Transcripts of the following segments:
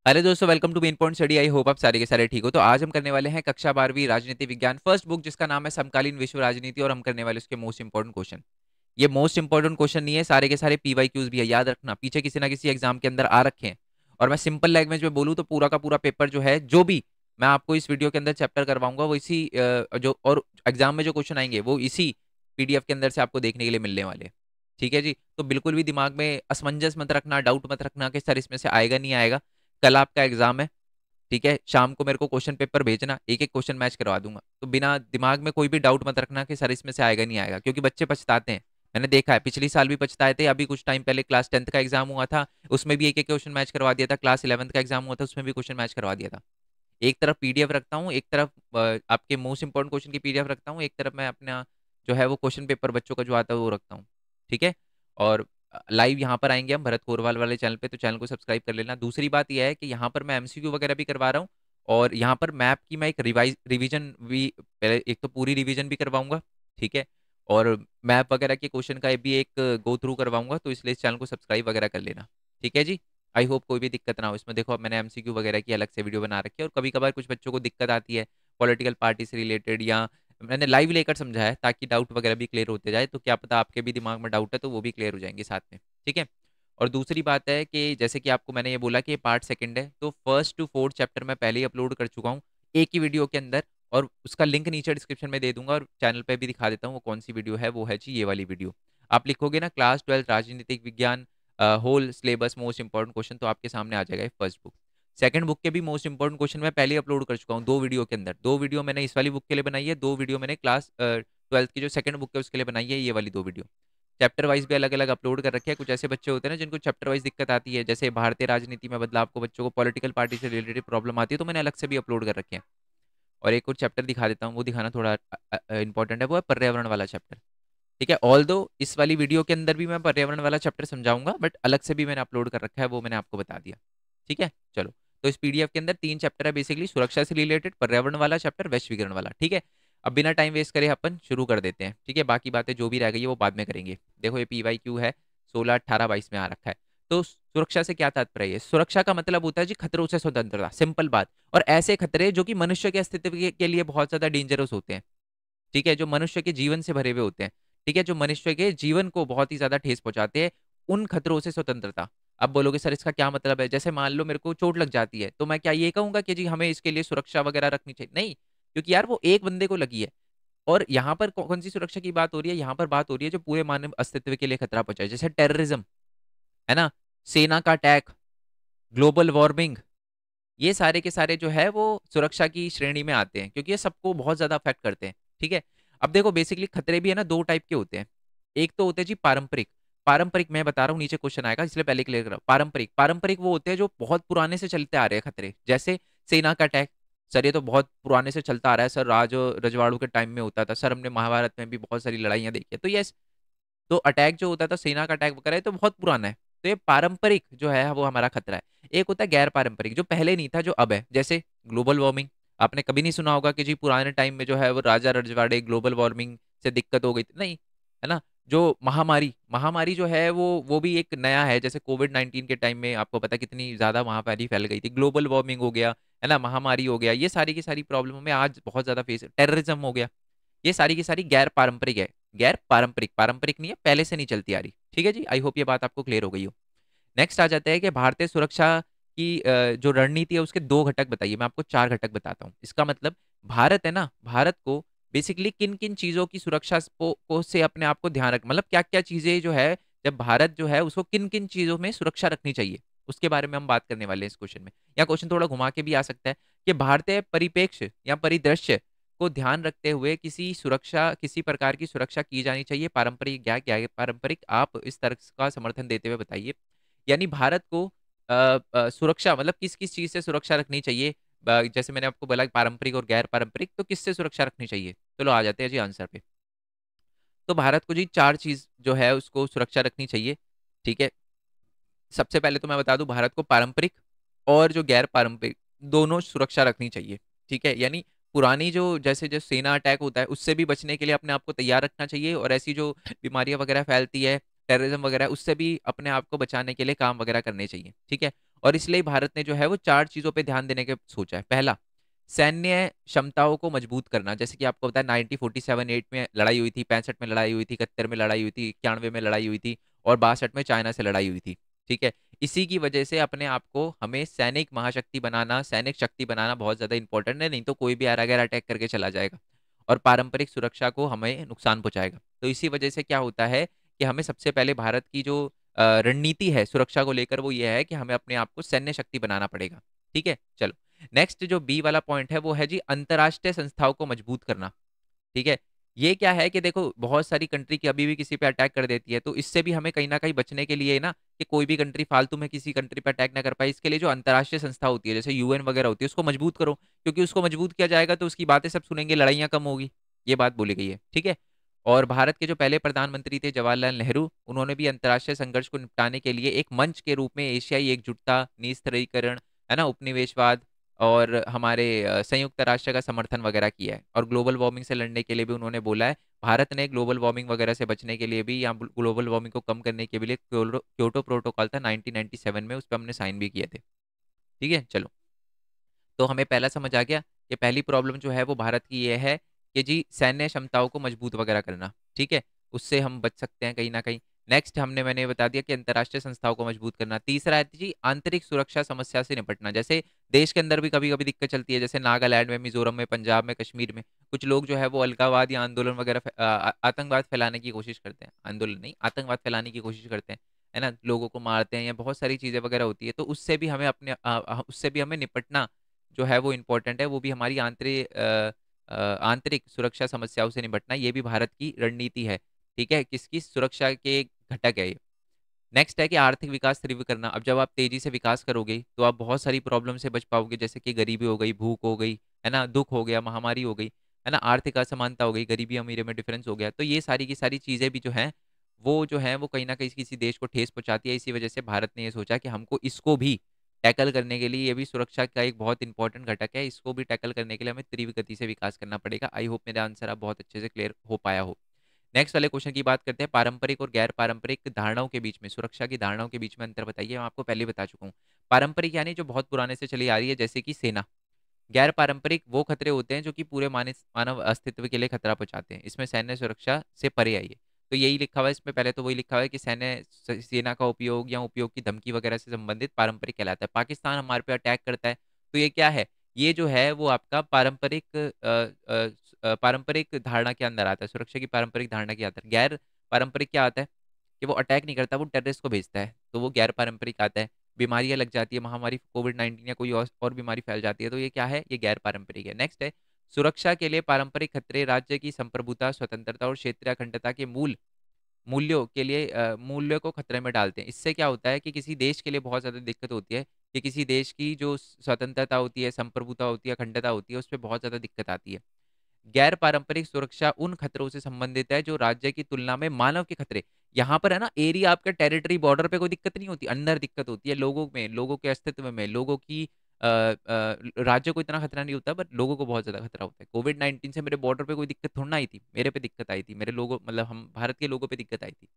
अरे दोस्तों, welcome to main point study. I hope आप सारे के सारे ठीक हो। तो आज हम करने वाले हैं कक्षा 12वीं राजनीति विज्ञान फर्स्ट बुक, जिसका नाम है समकालीन विश्व राजनीति। और हम करने वाले उसके मोस्ट इंपॉर्टेंट क्वेश्चन। ये मोस्ट इंपॉर्टेंट क्वेश्चन नहीं है, सारे के सारे पीवाईक्यूज भी है, याद रखना। पीछे किसी ना किसी एग्जाम के अंदर आ रखे हैं। और मैं सिंपल लैंग्वेज में बोलूँ तो पूरा का पूरा पेपर जो है, जो भी मैं आपको इस वीडियो के अंदर चैप्टर करवाऊंगा, वो इसी जो और एग्जाम में जो क्वेश्चन आएंगे वो इसी पीडीएफ के अंदर से आपको देखने के लिए मिलने वाले हैं। ठीक है जी। तो बिल्कुल भी दिमाग में असमंजस मत रखना, डाउट मत रखना कि सर इसमें से आएगा नहीं आएगा। कल आपका एग्जाम है। ठीक है, शाम को मेरे को क्वेश्चन पेपर भेजना, एक एक क्वेश्चन मैच करवा दूंगा। तो बिना दिमाग में कोई भी डाउट मत रखना कि सर इसमें से आएगा नहीं आएगा, क्योंकि बच्चे पछताते हैं। मैंने देखा है, पिछली साल भी पछताए थे। अभी कुछ टाइम पहले क्लास 10th का एग्जाम हुआ था, उसमें भी एक एक क्वेश्चन मैच करवा दिया था। क्लास 11th का एग्जाम हुआ था, उसमें भी क्वेश्चन मैच करवा दिया था। एक तरफ पीडीएफ रखता हूँ, एक तरफ आपके मोस्ट इंपॉर्टेंट क्वेश्चन की पीडीएफ रखता हूँ, एक तरफ मैं अपना जो है वो क्वेश्चन पेपर बच्चों का जो आता है वो रखता हूँ। ठीक है। और लाइव यहाँ पर आएंगे हम भरत कोरवाल वाले चैनल पे, तो चैनल को सब्सक्राइब कर लेना। दूसरी बात यह है कि यहाँ पर मैं एमसीक्यू वगैरह भी करवा रहा हूँ। और यहाँ पर मैप की मैं एक रिवीजन भी, पहले एक तो पूरी रिवीजन भी करवाऊंगा। ठीक है। और मैप वगैरह के क्वेश्चन का भी एक गो थ्रू करवाऊंगा, तो इसलिए इस चैनल को सब्सक्राइब वगैरह कर लेना। ठीक है जी। आई होप कोई भी दिक्कत ना हो इसमें। देखो, अब मैंने एमसीक्यू वगैरह की अलग से वीडियो बना रखी है, और कभी कभार कुछ बच्चों को दिक्कत आती है पॉलिटिकल पार्टी से रिलेटेड, या मैंने लाइव लेकर समझाया है ताकि डाउट वगैरह भी क्लियर होते जाए। तो क्या पता आपके भी दिमाग में डाउट है तो वो भी क्लियर हो जाएंगे साथ में। ठीक है। और दूसरी बात है कि जैसे कि आपको मैंने ये बोला कि ये पार्ट सेकंड है, तो फर्स्ट टू फोर्थ चैप्टर मैं पहले ही अपलोड कर चुका हूँ एक ही वीडियो के अंदर। और उसका लिंक नीचे डिस्क्रिप्शन में दे दूंगा, और चैनल पे भी दिखा देता हूँ वो कौन सी वीडियो है। वो है जी ये वाली वीडियो। आप लिखोगे ना क्लास 12 राजनीतिक विज्ञान whole syllabus most important question, तो आपके सामने आ जाएगा फर्स्ट बुक। सेकंड बुक के भी मोस्ट इंपॉर्टेंट क्वेश्चन मैं पहले अपलोड कर चुका हूँ दो वीडियो के अंदर। दो वीडियो मैंने इस वाली बुक के लिए बनाई है, दो वीडियो मैंने क्लास 12th की जो सेकंड बुक है उसके लिए बनाई है, ये वाली दो वीडियो। चैप्टर वाइज भी अलग अलग अपलोड कर रखे हैं। कुछ ऐसे बच्चे होते हैं ना जिनको चैप्टर वाइज दिक्कत आती है, जैसे भारतीय राजनीति में बदलाव को बच्चों को पॉलिटिकल पार्टी से रिलेटेड प्रॉब्लम आती है, तो मैंने अलग से भी अपलोड कर रखे हैं। और एक और चैप्टर दिखा देता हूँ, वो दिखाना थोड़ा इंपॉर्टेंट है, वो है पर्यावरण वाला चैप्टर। ठीक है। ऑल दो इस वाली वीडियो के अंदर भी मैं पर्यावरण वाला चैप्टर समझाऊंगा, बट अलग से भी मैंने अपलोड कर रखा है, वो मैंने आपको बता दिया। ठीक है। चलो, तो इस पीडीएफ के अंदर तीन चैप्टर है बेसिकली, सुरक्षा से रिलेटेड, पर्यावरण वाला चैप्टर, वैश्वीकरण वाला। ठीक है। अब बिना टाइम वेस्ट करे अपन शुरू कर देते हैं। ठीक है, बाकी बातें जो भी रह गई है वो बाद में करेंगे। देखो, ये पीवाईक्यू है 16, 18, 22 में आ रखा है। तो सुरक्षा से क्या तात्पर्य है? सुरक्षा का मतलब होता है जी खतरों से स्वतंत्रता, सिंपल बात। और ऐसे खतरे जो कि मनुष्य के अस्तित्व के लिए बहुत ज्यादा डेंजरस होते हैं। ठीक है, जो मनुष्य के जीवन से भरे हुए होते हैं। ठीक है, जो मनुष्य के जीवन को बहुत ही ज्यादा ठेस पहुंचाते हैं, उन खतरों से स्वतंत्रता। अब बोलोगे सर इसका क्या मतलब है? जैसे मान लो मेरे को चोट लग जाती है, तो मैं क्या ये कहूंगा कि जी हमें इसके लिए सुरक्षा वगैरह रखनी चाहिए? नहीं, क्योंकि यार वो एक बंदे को लगी है। और यहाँ पर कौन सी सुरक्षा की बात हो रही है? यहाँ पर बात हो रही है जो पूरे मानव अस्तित्व के लिए खतरा पहुंचाए, जैसे टेररिज्म, है ना, सेना का अटैक, ग्लोबल वार्मिंग। ये सारे के सारे जो है वो सुरक्षा की श्रेणी में आते हैं, क्योंकि ये सबको बहुत ज्यादा अफेक्ट करते हैं। ठीक है। अब देखो, बेसिकली खतरे भी है ना दो टाइप के होते हैं। एक तो होते हैं जी पारंपरिक। पारंपरिक मैं बता रहा हूँ, नीचे क्वेश्चन आएगा इसलिए पहले क्लियर करो। पारंपरिक पारंपरिक वो होते हैं जो बहुत पुराने से चलते आ रहे हैं खतरे, जैसे सेना का अटैक। सर ये तो बहुत पुराने से चलता आ रहा है सर, राज रजवाड़ों के टाइम में होता था सर, हमने महाभारत में भी बहुत सारी लड़ाइयां देखी है। तो ये तो अटैक जो होता था, सेना का अटैक वगैरह, ये तो बहुत पुराना है। तो ये पारंपरिक जो है वो हमारा खतरा है। एक होता है गैर पारंपरिक, जो पहले नहीं था जो अब है, जैसे ग्लोबल वार्मिंग। आपने कभी नहीं सुना होगा कि जी पुराने टाइम में जो है वो राजा रजवाड़े ग्लोबल वार्मिंग से दिक्कत हो गई थी, नहीं, है ना। जो महामारी महामारी जो है वो भी एक नया है, जैसे कोविड 19 के टाइम में आपको पता है कितनी ज्यादा महामारी फैल गई थी। ग्लोबल वार्मिंग हो गया, है ना, महामारी हो गया, ये सारी की सारी प्रॉब्लम में आज बहुत ज्यादा फेस, टेररिज्म हो गया। ये सारी की सारी गैर पारंपरिक है। गैर पारंपरिक, पारंपरिक नहीं है, पहले से नहीं चलती आ रही। ठीक है जी, आई होप ये बात आपको क्लियर हो गई हो। नेक्स्ट आ जाता है कि भारतीय सुरक्षा की जो रणनीति है उसके दो घटक बताइए। मैं आपको चार घटक बताता हूँ। इसका मतलब भारत है ना, भारत को बेसिकली किन किन चीजों की सुरक्षा को से अपने आप को ध्यान रख, मतलब क्या क्या चीजें जो है, जब भारत जो है उसको किन किन चीजों में सुरक्षा रखनी चाहिए, उसके बारे में हम बात करने वाले हैं इस क्वेश्चन में। या क्वेश्चन थोड़ा घुमा के भी आ सकता है कि भारतीय परिप्रेक्ष्य या परिदृश्य को ध्यान रखते हुए किसी प्रकार की सुरक्षा की जानी चाहिए, पारंपरिक या क्या पारंपरिक, आप इस तरह का समर्थन देते हुए बताइए। यानी भारत को सुरक्षा मतलब किस किस चीज से सुरक्षा रखनी चाहिए। जैसे मैंने आपको बोला पारंपरिक और गैर पारंपरिक, तो किससे सुरक्षा रखनी चाहिए? चलो आ जाते हैं जी आंसर पे। तो भारत को जी चार चीज जो है उसको सुरक्षा रखनी चाहिए। ठीक है। सबसे पहले तो मैं बता दूं, भारत को पारंपरिक और जो गैर पारंपरिक दोनों सुरक्षा रखनी चाहिए। ठीक है, यानी पुरानी जो जैसे जो सेना अटैक होता है उससे भी बचने के लिए अपने आप को तैयार रखना चाहिए, और ऐसी जो बीमारियां वगैरह फैलती है, टेररिज्म वगैरह, उससे भी अपने आप को बचाने के लिए काम वगैरह करने चाहिए। ठीक है। और इसलिए भारत ने जो है वो 4 चीज़ों पे ध्यान देने के सोचा है। पहला, सैन्य क्षमताओं को मजबूत करना, जैसे कि आपको पता है 1947-8 में लड़ाई हुई थी, 65 में लड़ाई हुई थी, 71 में लड़ाई हुई थी, 91 में लड़ाई हुई थी और 62 में चाइना से लड़ाई हुई थी। ठीक है? इसी की वजह से अपने आप को हमें सैनिक महाशक्ति बनाना, सैनिक शक्ति बनाना बहुत ज़्यादा इंपॉर्टेंट है, नहीं तो कोई भी आ-गैर अटैक करके चला जाएगा और पारंपरिक सुरक्षा को हमें नुकसान पहुँचाएगा। तो इसी वजह से क्या होता है कि हमें सबसे पहले भारत की जो रणनीति है सुरक्षा को लेकर वो ये है कि हमें अपने आप को सैन्य शक्ति बनाना पड़ेगा। ठीक है? चलो, नेक्स्ट जो बी वाला पॉइंट है वो है जी अंतर्राष्ट्रीय संस्थाओं को मजबूत करना। ठीक है? ये क्या है कि देखो बहुत सारी कंट्री की अभी भी किसी पे अटैक कर देती है, तो इससे भी हमें कहीं न कहीं बचने के लिए ना कि कोई भी कंट्री फालतू में किसी कंट्री पे अटैक ना कर पाए, इसके लिए जो अंतर्राष्ट्रीय संस्था होती है, जैसे यूएन वगैरह होती है, उसको मजबूत करो, क्योंकि उसको मजबूत किया जाएगा तो उसकी बातें सब सुनेंगे, लड़ाइयाँ कम होगी। ये बात बोली गई है, ठीक है? और भारत के जो पहले प्रधानमंत्री थे जवाहरलाल नेहरू, उन्होंने भी अंतर्राष्ट्रीय संघर्ष को निपटाने के लिए एक मंच के रूप में एशियाई एकजुटता, निस्त्रीकरण, है ना? उपनिवेशवाद और हमारे संयुक्त राष्ट्र का समर्थन वगैरह किया है और ग्लोबल वार्मिंग से लड़ने के लिए भी उन्होंने बोला है। भारत ने ग्लोबल वार्मिंग वगैरह से बचने के लिए भी या ग्लोबल वार्मिंग को कम करने के लिए क्योटो प्रोटोकॉल था 1997 में, उस पर हमने साइन भी किए थे। ठीक है? चलो, तो हमें पहला समझ आ गया कि पहली प्रॉब्लम जो है वो भारत की ये है कि जी सैन्य क्षमताओं को मजबूत वगैरह करना। ठीक है? उससे हम बच सकते हैं कहीं न कहीं। नेक्स्ट मैंने बता दिया कि अंतर्राष्ट्रीय संस्थाओं को मजबूत करना। तीसरा है जी आंतरिक सुरक्षा समस्या से निपटना। जैसे देश के अंदर भी कभी-कभी दिक्कत चलती है, जैसे नागालैंड में, मिज़ोरम में, पंजाब में, कश्मीर में, कुछ लोग जो है वो अलगाववाद या आंदोलन वगैरह आतंकवाद फैलाने की कोशिश करते हैं। आंदोलन नहीं, आतंकवाद फैलाने की कोशिश करते हैं। है ना? लोगों को मारते हैं या बहुत सारी चीज़ें वगैरह होती है। तो उससे भी हमें उससे भी हमें निपटना जो है वो इम्पोर्टेंट है, वो भी हमारी आंतरिक सुरक्षा समस्याओं से निपटना, ये भी भारत की रणनीति है। ठीक है? किसकी सुरक्षा के घटक है ये। नेक्स्ट है कि आर्थिक विकास तीव्र करना। अब जब आप तेजी से विकास करोगे, तो आप बहुत सारी प्रॉब्लम से बच पाओगे, जैसे कि गरीबी हो गई, भूख हो गई, है ना? दुःख हो गया, महामारी हो गई, है ना? आर्थिक असमानता हो गई, गरीबी अमीरी में डिफरेंस हो गया। तो ये सारी की सारी चीज़ें भी जो हैं वो कहीं न कहीं किसी देश को ठेस पहुँचाती है। इसी वजह से भारत ने ये सोचा कि हमको इसको भी टैकल करने के लिए, ये भी सुरक्षा का एक बहुत इंपॉर्टेंट घटक है, इसको भी टैकल करने के लिए हमें तीव्र गति से विकास करना पड़ेगा। आई होप मेरा आंसर अब बहुत अच्छे से क्लियर हो पाया हो। नेक्स्ट वाले क्वेश्चन की बात करते हैं, पारंपरिक और गैर पारंपरिक धारणाओं के बीच में, सुरक्षा की धारणाओं के बीच में अंतर बताइए। मैं आपको पहले ही बता चुका हूँ। पारंपरिक यानी जो बहुत पुराने से चली आ रही है, जैसे कि सेना। गैर पारंपरिक वो खतरे होते हैं जो कि पूरे मानव अस्तित्व के लिए खतरा पहुंचाते हैं। इसमें सैन्य सुरक्षा से परे आई है। तो यही लिखा हुआ है इसमें, पहले तो वही लिखा हुआ है कि सेना का उपयोग या उपयोग की धमकी वगैरह से संबंधित पारंपरिक कहलाता है। पाकिस्तान हमारे पे अटैक करता है, तो ये क्या है? ये जो है वो आपका पारंपरिक धारणा के अंदर आता है, सुरक्षा की पारंपरिक धारणा के अंदर। गैर पारंपरिक क्या आता है कि वो अटैक नहीं करता, वो टेररिस्ट को भेजता है, तो वो गैर पारंपरिक आता है। बीमारियां लग जाती है, महामारी कोविड-19 या कोई और बीमारी फैल जाती है, तो ये क्या है? ये गैर पारंपरिक है। नेक्स्ट है, सुरक्षा के लिए पारंपरिक खतरे राज्य की संप्रभुता, स्वतंत्रता और क्षेत्रीय अखंडता के मूल्यों को खतरे में डालते हैं। इससे क्या होता है कि किसी देश के लिए बहुत ज़्यादा दिक्कत होती है कि किसी देश की जो स्वतंत्रता होती है, संप्रभुता होती है, अखंडता होती है, उस पे बहुत ज़्यादा दिक्कत आती है। गैर पारंपरिक सुरक्षा उन खतरों से संबंधित है जो राज्य की तुलना में मानव के खतरे, यहाँ पर है ना, एरिया आपका टेरिटरी बॉर्डर पे कोई दिक्कत नहीं होती, अंदर दिक्कत होती है लोगों में, लोगों के अस्तित्व में, लोगों की राज्य को इतना खतरा नहीं होता, बट लोगों को बहुत ज्यादा खतरा होता है। कोविड-19 से मेरे बॉर्डर पे कोई दिक्कत थोड़ी ना आई थी, मेरे पे दिक्कत आई थी, मेरे लोगों मतलब हम भारत के लोगों पे दिक्कत आई थी।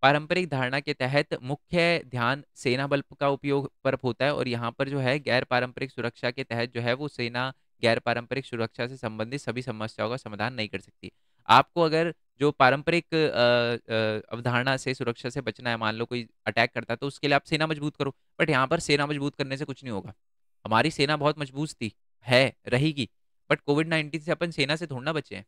पारंपरिक धारणा के तहत मुख्य ध्यान सेना बल का उपयोग पर होता है और यहाँ पर जो है गैर पारंपरिक सुरक्षा के तहत जो है वो सेना गैर पारंपरिक सुरक्षा से संबंधित सभी समस्याओं का समाधान नहीं कर सकती। आपको अगर जो पारंपरिक अवधारणा से सुरक्षा से बचना है, मान लो कोई अटैक करता है, तो उसके लिए आप सेना मजबूत करो, बट यहाँ पर सेना मजबूत करने से कुछ नहीं होगा। हमारी सेना बहुत मजबूत थी, है, रहेगी, बट कोविड-19 से अपन सेना से थोड़ा ना बचे हैं।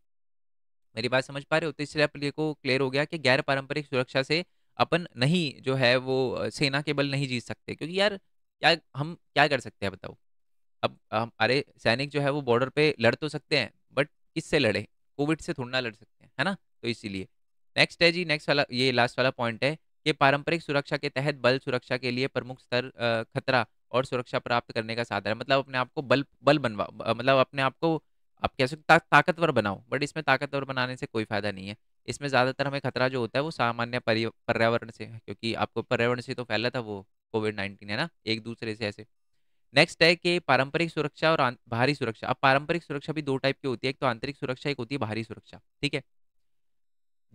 मेरी बात समझ पा रहे हो? तो इसलिए अपने को क्लियर हो गया कि गैर पारंपरिक सुरक्षा से अपन नहीं जो है वो सेना के बल नहीं जीत सकते, क्योंकि यार क्या हम क्या कर सकते हैं बताओ? अब अरे सैनिक जो है वो बॉर्डर पे लड़ तो सकते हैं, बट किससे लड़े? कोविड से थोड़ा ना लड़ सकते हैं, है ना? तो इसीलिए नेक्स्ट है जी, नेक्स्ट वाला ये लास्ट वाला पॉइंट है कि पारंपरिक सुरक्षा के तहत बल सुरक्षा के लिए प्रमुख स्तर खतरा और सुरक्षा प्राप्त करने का साधन है। मतलब अपने आप को बल बल बनवा मतलब अपने आप को आप कह सकते ताकतवर बनाओ, बट इसमें ताकतवर बनाने से कोई फायदा नहीं है। इसमें ज्यादातर हमें खतरा जो होता है वो सामान्य पर्यावरण से है, क्योंकि आपको पर्यावरण से तो फैला था वो कोविड-19, है ना, एक दूसरे से ऐसे। नेक्स्ट है कि पारंपरिक सुरक्षा और बाहरी सुरक्षा। अब पारंपरिक सुरक्षा भी दो टाइप की होती है, एक तो आंतरिक सुरक्षा, एक होती है बाहरी सुरक्षा। ठीक है?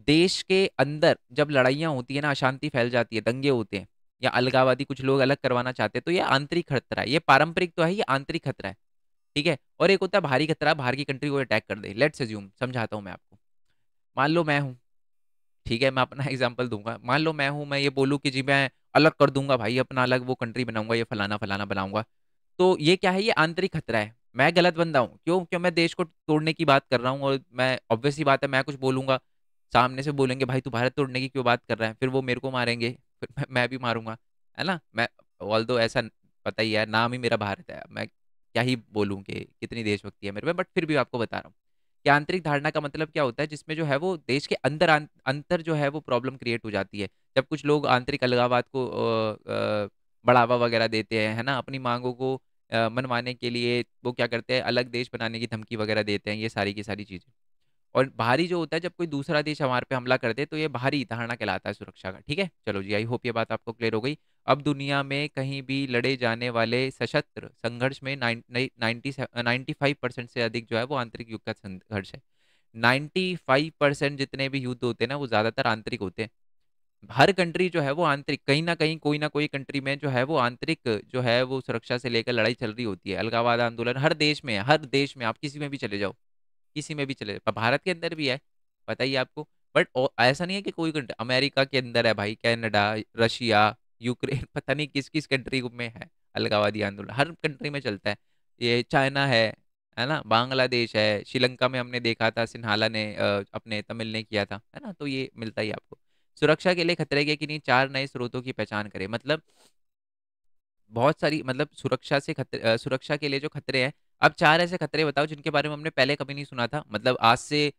देश के अंदर जब लड़ाइयाँ होती है ना, अशांति फैल जाती है, दंगे होते हैं, या अलगाववादी कुछ लोग अलग करवाना चाहते हैं, तो ये आंतरिक खतरा है। ये पारंपरिक तो है, ये आंतरिक खतरा है। ठीक है, और एक होता है बाहरी खतरा, बाहर की कंट्री को अटैक कर दे। लेट्स अज्यूम, समझाता हूँ मैं आपको। मान लो मैं हूँ, ठीक है, मैं अपना एग्जांपल दूंगा। मान लो मैं हूँ, मैं ये बोलूँ कि जी मैं अलग कर दूंगा भाई, अपना अलग वो कंट्री बनाऊंगा, ये फलाना फलाना बनाऊंगा। तो ये क्या है, ये आंतरिक खतरा है। मैं गलत बंदा हूँ, क्यों? क्यों मैं देश को तोड़ने की बात कर रहा हूँ, और मैं ऑब्वियस सी बात है, मैं कुछ बोलूंगा, सामने से बोलेंगे भाई तू भारत तोड़ने की क्यों बात कर रहा है, फिर वो मेरे को मारेंगे, फिर मैं भी मारूंगा, है ना। मैं ऑल्दो ऐसा पता ही है, नाम ही मेरा भारत है, मैं क्या ही बोलूँ कि कितनी देशभक्ति है मेरे में, बट फिर भी आपको बता रहा हूँ कि आंतरिक धारणा का मतलब क्या होता है, जिसमें जो है वो देश के अंदर अंतर जो है वो प्रॉब्लम क्रिएट हो जाती है। जब कुछ लोग आंतरिक अलगाववाद को बढ़ावा वगैरह देते हैं, है ना, अपनी मांगों को मनवाने के लिए वो क्या करते हैं, अलग देश बनाने की धमकी वगैरह देते हैं, ये सारी की सारी चीजें। और बाहरी जो होता है, जब कोई दूसरा देश हमारे पे हमला कर दे, तो ये बाहरी धारणा कहलाता है सुरक्षा का। ठीक है, चलो जी, आई होप ये बात आपको क्लियर हो गई। अब दुनिया में कहीं भी लड़े जाने वाले सशस्त्र संघर्ष में 95% से अधिक जो है वो आंतरिक युद्ध का संघर्ष है। 95% जितने भी युद्ध होते हैं ना, वो ज्यादातर आंतरिक होते हैं। हर कंट्री जो है वो आंतरिक, कहीं ना कोई कंट्री में जो है वो आंतरिक जो है वो सुरक्षा से लेकर लड़ाई चल रही होती है। अलगाववाद आंदोलन हर देश में है, हर देश में, आप किसी में भी चले जाओ, किसी में भी चले जाओ, भारत के अंदर भी है, पता ही है आपको। बट ऐसा नहीं है कि कोई कंट्री, अमेरिका के अंदर है भाई, कनाडा, रशिया, यूक्रेन, पता नहीं किस किस कंट्री में है अलगाववादी आंदोलन, हर कंट्री में चलता है। ये चाइना है ना, बांग्लादेश है, श्रीलंका में हमने देखा था सिन्हाला ने अपने तमिल ने किया था, है ना। तो ये मिलता ही आपको। सुरक्षा के लिए खतरे के किन्हीं 4 नए स्रोतों की पहचान करें। मतलब बहुत सारी, मतलब सुरक्षा से सुरक्षा के लिए जो खतरे हैं, अब 4 ऐसे खतरे बताओ जिनके बारे में हमने पहले कभी नहीं सुना था, मतलब आज से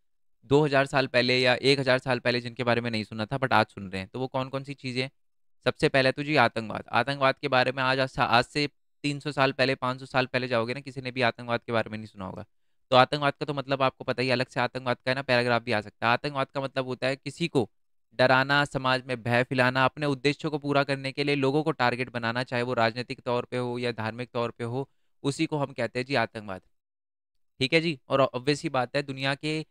2000 साल पहले या 1000 साल पहले जिनके बारे में नहीं सुना था, बट आज सुन रहे हैं। तो वो कौन कौन सी चीजें हैं? सबसे पहले तो जी आतंकवाद। आतंकवाद के बारे में आज से 300 साल पहले, 500 साल पहले जाओगे ना, किसी ने भी आतंकवाद के बारे में नहीं सुना होगा। तो आतंकवाद का तो मतलब आपको पता ही है, अलग से आतंकवाद का है ना पैराग्राफ भी आ सकता है। आतंकवाद का मतलब होता है किसी को डराना, समाज में भय फैलाना, अपने उद्देश्यों को पूरा करने के लिए लोगों को टारगेट बनाना, चाहे वो राजनीतिक तौर पे हो या धार्मिक तौर पे हो, उसी को हम कहते हैं जी आतंकवाद। ठीक है जी, और ऑब्वियस ही बात है, दुनिया के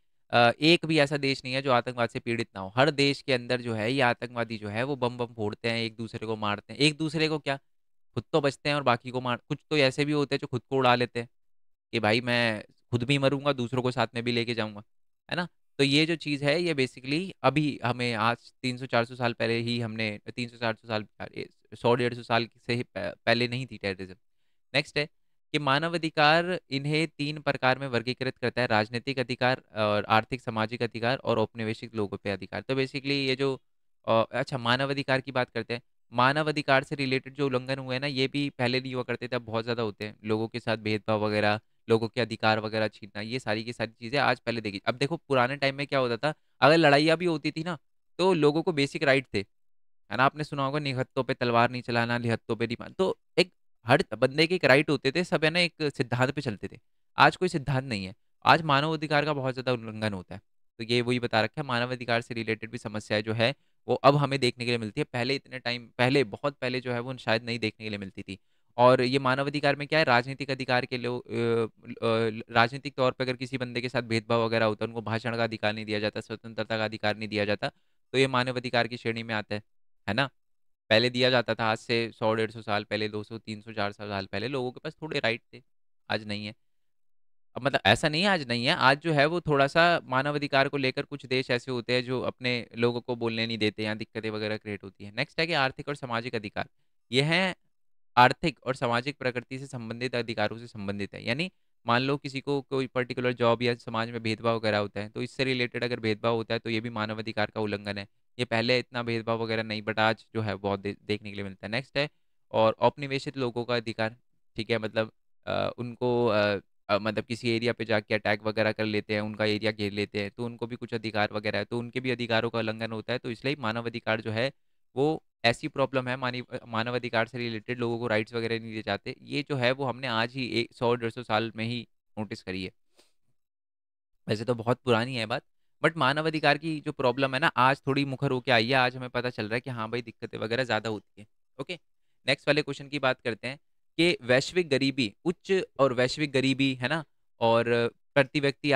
एक भी ऐसा देश नहीं है जो आतंकवाद से पीड़ित ना हो। हर देश के अंदर जो है ये आतंकवादी जो है वो बम बम फोड़ते हैं, एक दूसरे को मारते हैं। एक दूसरे को क्या, खुद तो बचते हैं और बाकी को मार, कुछ तो ऐसे भी होते हैं जो खुद को उड़ा लेते हैं कि भाई मैं खुद भी मरूंगा, दूसरों को साथ में भी लेके जाऊंगा, है ना। तो ये जो चीज़ है, ये बेसिकली अभी हमें आज 300-400 साल पहले ही हमने 300-400 साल, 100-150 साल से ही पहले नहीं थी टेररिज्म। नेक्स्ट है कि मानवाधिकार इन्हें 3 प्रकार में वर्गीकृत करता है: राजनीतिक अधिकार, और आर्थिक सामाजिक अधिकार, और औपनिवेशिक लोगों पे अधिकार। तो बेसिकली ये जो अच्छा, मानवाधिकार की बात करते हैं। मानवाधिकार से रिलेटेड जो उल्लंघन हुए हैं ना, ये भी पहले नहीं हुआ करते थे, अब बहुत ज्यादा होते हैं। लोगों के साथ भेदभाव वगैरह, लोगों के अधिकार वगैरह छीनना, ये सारी की सारी चीजें आज पहले देखी। अब देखो पुराने टाइम में क्या होता था, अगर लड़ाइयाँ भी होती थी ना, तो लोगों को बेसिक राइट थे, है ना। आपने सुना होगा निहत्थों पे तलवार नहीं चलाना, निहत्थों पे नहीं तो एक हर बंदे के एक राइट होते थे, सब है ना एक सिद्धांत पे चलते थे। आज कोई सिद्धांत नहीं है, आज मानव अधिकार का बहुत ज्यादा उल्लंघन होता है। तो ये वही बता रखा है, मानव अधिकार से रिलेटेड भी समस्याएं जो है वो अब हमें देखने के लिए मिलती है, पहले इतने टाइम पहले, बहुत पहले जो है वो शायद नहीं देखने के लिए मिलती थी। और ये मानव अधिकार में क्या है, राजनीतिक अधिकार के लोग, राजनीतिक तौर पर अगर किसी बंदे के साथ भेदभाव वगैरह होता है, उनको भाषण का अधिकार नहीं दिया जाता, स्वतंत्रता का अधिकार नहीं दिया जाता, तो ये मानव अधिकार की श्रेणी में आता है ना। पहले दिया जाता था, आज से 100-150 साल पहले, 200-300-400 साल पहले लोगों के पास थोड़े राइट थे, आज नहीं है। अब मतलब ऐसा नहीं है आज नहीं है, आज जो है वो थोड़ा सा मानव अधिकार को लेकर कुछ देश ऐसे होते हैं जो अपने लोगों को बोलने नहीं देते, यहाँ दिक्कतें वगैरह क्रिएट होती है। नेक्स्ट है कि आर्थिक और सामाजिक अधिकार। ये है आर्थिक और सामाजिक प्रकृति से संबंधित अधिकारों से संबंधित है। यानी मान लो किसी को कोई पर्टिकुलर जॉब या समाज में भेदभाव वगैरह होता है, तो इससे रिलेटेड अगर भेदभाव होता है तो ये भी मानव अधिकार का उल्लंघन है। ये पहले इतना भेदभाव वगैरह नहीं, बट आज जो है बहुत देखने के लिए मिलता है। नेक्स्ट है और औपनिवेशित लोगों का अधिकार। ठीक है, मतलब उनको मतलब किसी एरिया पे जाके अटैक वगैरह कर लेते हैं, उनका एरिया घेर लेते हैं, तो उनको भी कुछ अधिकार वगैरह है, तो उनके भी अधिकारों का उल्लंघन होता है। तो इसलिए मानव अधिकार जो है वो ऐसी प्रॉब्लम है, मानव अधिकार से रिलेटेड लोगों को राइट्स वगैरह नहीं दिए जाते, ये जो है वो हमने आज ही 100-150 साल में ही नोटिस करी है। वैसे तो बहुत पुरानी है बात, बट मानव अधिकार की जो प्रॉब्लम है ना, आज थोड़ी मुखर होके आई है, आज हमें पता चल रहा है कि हाँ भाई दिक्कतें वगैरह ज्यादा होती है। ओके, नेक्स्ट वाले क्वेश्चन की बात करते हैं कि वैश्विक गरीबी, उच्च और वैश्विक गरीबी, है ना, और प्रति व्यक्ति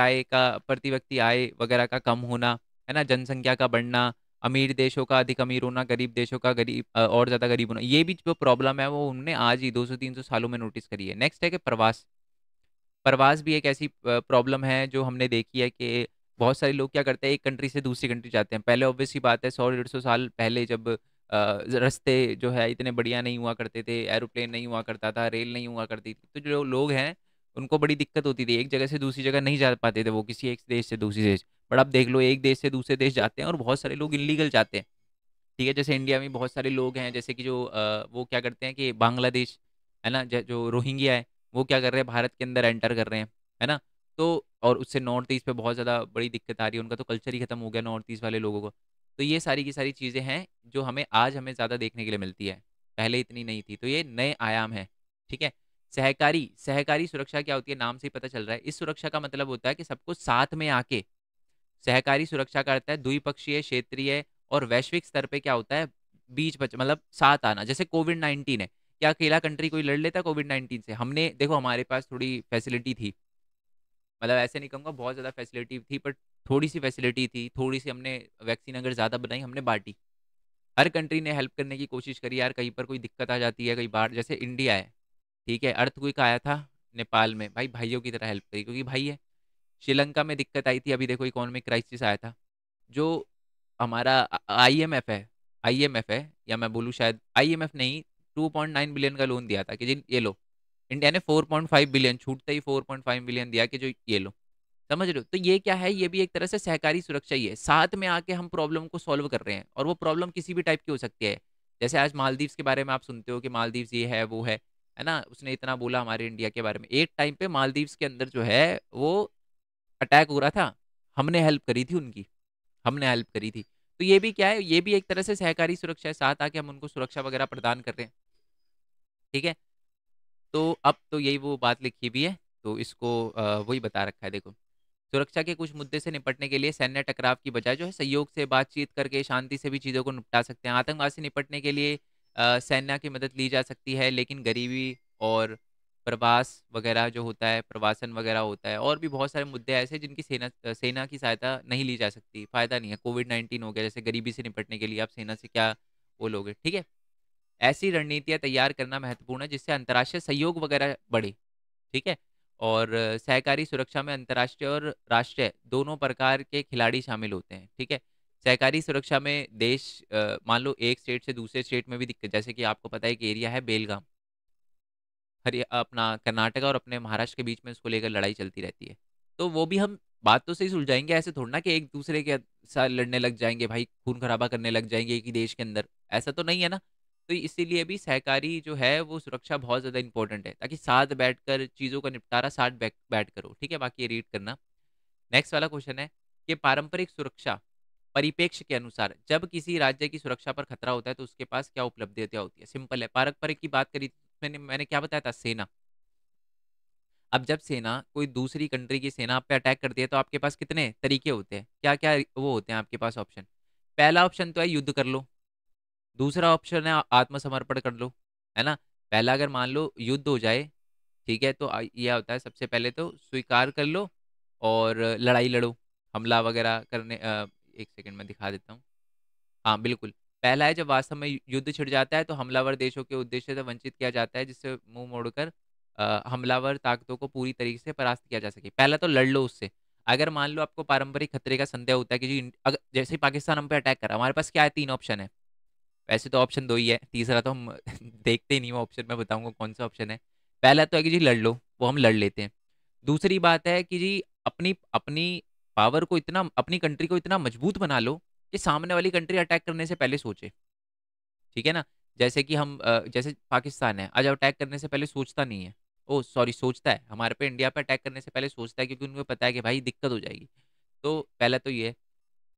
आय वगैरह का कम होना, है ना, जनसंख्या का बढ़ना, अमीर देशों का अधिक अमीर होना, गरीब देशों का और ज़्यादा गरीब होना, ये भी जो प्रॉब्लम है वो उनने आज ही 200-300 सालों में नोटिस करी है। नेक्स्ट है कि प्रवास। प्रवास भी एक ऐसी प्रॉब्लम है जो हमने देखी है कि बहुत सारे लोग क्या करते हैं, एक कंट्री से दूसरी कंट्री जाते हैं। पहले ऑब्वियस सी बात है, 100-150 साल पहले जब रास्ते जो है इतने बढ़िया नहीं हुआ करते थे, एरोप्लेन नहीं हुआ करता था, रेल नहीं हुआ करती थी, तो जो लोग हैं उनको बड़ी दिक्कत होती थी, एक जगह से दूसरी जगह नहीं जा पाते थे वो, किसी एक देश से दूसरी देश। बट अब देख लो, एक देश से दूसरे देश जाते हैं और बहुत सारे लोग इलीगल जाते हैं। ठीक है, जैसे इंडिया में बहुत सारे लोग हैं, जैसे कि जो वो क्या करते हैं कि बांग्लादेश है ना, जो रोहिंग्या है, वो क्या कर रहे हैं, भारत के अंदर एंटर कर रहे हैं, है ना। तो और उससे नॉर्थ ईस्ट पे बहुत ज़्यादा बड़ी दिक्कत आ रही है, उनका तो कल्चर ही खत्म हो गया नॉर्थ ईस्ट वाले लोगों को। तो ये सारी की सारी चीज़ें हैं जो हमें ज़्यादा देखने के लिए मिलती है, पहले इतनी नहीं थी, तो ये नए आयाम है। ठीक है। सहकारी सहकारी सुरक्षा क्या होती है, नाम से ही पता चल रहा है। इस सुरक्षा का मतलब होता है कि सबको साथ में आके, सहकारी सुरक्षा का अर्थ है द्विपक्षीय, क्षेत्रीय और वैश्विक स्तर पे क्या होता है, बीच बच मतलब साथ आना। जैसे कोविड 19 है, क्या अकेला कंट्री कोई लड़ लेता कोविड 19 से? हमने देखो, हमारे पास थोड़ी फैसिलिटी थी, मतलब ऐसे नहीं कहूँगा बहुत ज़्यादा फैसिलिटी थी, बट थोड़ी सी फैसिलिटी थी, थोड़ी सी हमने वैक्सीन अगर ज़्यादा बनाई, हमने बांटी। हर कंट्री ने हेल्प करने की कोशिश करी यार, कहीं पर कोई दिक्कत आ जाती है, कहीं बाढ़, जैसे इंडिया है, ठीक है, अर्थक्वेक आया था नेपाल में, भाई भाइयों की तरह हेल्प करी क्योंकि भाई है। श्रीलंका में दिक्कत आई थी, अभी देखो इकोनॉमिक क्राइसिस आया था, जो हमारा आईएमएफ है, आईएमएफ है, या मैं बोलूँ शायद आईएमएफ नहीं, 2.9 बिलियन का लोन दिया था कि जी ये लो। इंडिया ने 4.5 बिलियन, छूटते ही 4.5 बिलियन दिया कि जो ये लो। समझ रहे हो? तो ये क्या है, ये भी एक तरह से सहकारी सुरक्षा ही है, साथ में आके हम प्रॉब्लम को सॉल्व कर रहे हैं, और वो प्रॉब्लम किसी भी टाइप की हो सकती है। जैसे आज मालदीव्स के बारे में आप सुनते हो कि मालदीव्स ये है वो है ना, उसने इतना बोला हमारे इंडिया के बारे में। एक टाइम पे मालदीव्स के अंदर जो है वो अटैक हो रहा था, हमने हेल्प करी थी उनकी, हमने हेल्प करी थी। तो ये भी क्या है, ये भी एक तरह से सहकारी सुरक्षा है, साथ आके हम उनको सुरक्षा वगैरह प्रदान कर रहे हैं। ठीक है। तो अब तो यही वो बात लिखी भी है, तो इसको वही बता रखा है, देखो। सुरक्षा के कुछ मुद्दे से निपटने के लिए सैन्य टकराव की बजाय जो है सहयोग से, बातचीत करके, शांति से भी चीज़ों को निपटा सकते हैं। आतंकवाद से निपटने के लिए सैन्य की मदद ली जा सकती है, लेकिन गरीबी और प्रवास वगैरह जो होता है, प्रवासन वगैरह होता है, और भी बहुत सारे मुद्दे ऐसे जिनकी सेना की सहायता नहीं ली जा सकती, फायदा नहीं है। कोविड 19 हो गया, जैसे गरीबी से निपटने के लिए आप सेना से क्या वो लोगे। ठीक है। ऐसी रणनीतियां तैयार करना महत्वपूर्ण है जिससे अंतर्राष्ट्रीय सहयोग वगैरह बढ़े। ठीक है। और सहकारी सुरक्षा में अंतर्राष्ट्रीय और राष्ट्रीय दोनों प्रकार के खिलाड़ी शामिल होते हैं। ठीक है। सहकारी सुरक्षा में देश मान लो एक स्टेट से दूसरे स्टेट में भी दिक्कत, जैसे कि आपको पता है कि एरिया है बेलगाम, अपना कर्नाटका और अपने महाराष्ट्र के बीच में उसको लेकर लड़ाई चलती रहती है। तो वो भी हम बात तो सही सुलझाएंगे, ऐसे थोड़ा ना कि एक दूसरे के साथ लड़ने लग जाएंगे भाई, खून खराबा करने लग जाएंगे एक ही देश के अंदर, ऐसा तो नहीं है ना। तो इसीलिए भी सहकारी जो है वो सुरक्षा बहुत ज़्यादा इंपॉर्टेंट है, ताकि साथ बैठकर चीज़ों का निपटारा साथ बैठ करो। ठीक है, बाकी ये रीड करना। नेक्स्ट वाला क्वेश्चन है कि पारंपरिक सुरक्षा परिप्रेक्ष्य के अनुसार जब किसी राज्य की सुरक्षा पर खतरा होता है तो उसके पास क्या उपलब्धियां होती है। सिंपल है, पारंपरिक की बात करी, मैंने क्या बताया था, सेना। अब जब सेना कोई दूसरी कंट्री की सेना आप पे अटैक करती है तो आपके पास कितने तरीके होते हैं, क्या क्या वो होते हैं आपके पास ऑप्शन। पहला ऑप्शन तो है युद्ध कर लो, दूसरा ऑप्शन है आत्मसमर्पण कर लो, है ना। पहला अगर मान लो युद्ध हो जाए, ठीक है, तो ये होता है सबसे पहले तो स्वीकार कर लो और लड़ाई लड़ो, हमला वगैरह करने एक सेकंड में दिखा देता हूँ। हाँ बिल्कुल। पहला है जब वास्तव में युद्ध छिड़ जाता है तो हमलावर देशों के उद्देश्य से वंचित किया जाता है, जिससे मुंह मोड़कर हमलावर ताकतों को पूरी तरीके से परास्त किया जा सके। पहला तो लड़ लो उससे। अगर मान लो आपको पारंपरिक खतरे का संदेह होता है कि जी अगर जैसे ही पाकिस्तान हम पे अटैक करा, हमारे पास क्या है, तीन ऑप्शन है। वैसे तो ऑप्शन दो ही है, तीसरा तो हम देखते ही नहीं, वो ऑप्शन मैं बताऊंगा कौन सा ऑप्शन है। पहला तो है कि जी लड़ लो, वो हम लड़ लेते हैं। दूसरी बात है कि जी अपनी अपनी पावर को इतना, अपनी कंट्री को इतना मजबूत बना लो कि सामने वाली कंट्री अटैक करने से पहले सोचे। ठीक है ना। जैसे कि जैसे पाकिस्तान है, आज अटैक करने से पहले सोचता नहीं है, ओ सॉरी सोचता है, हमारे पे इंडिया पे अटैक करने से पहले सोचता है, क्योंकि उनको पता है कि भाई दिक्कत हो जाएगी। तो पहला तो ये है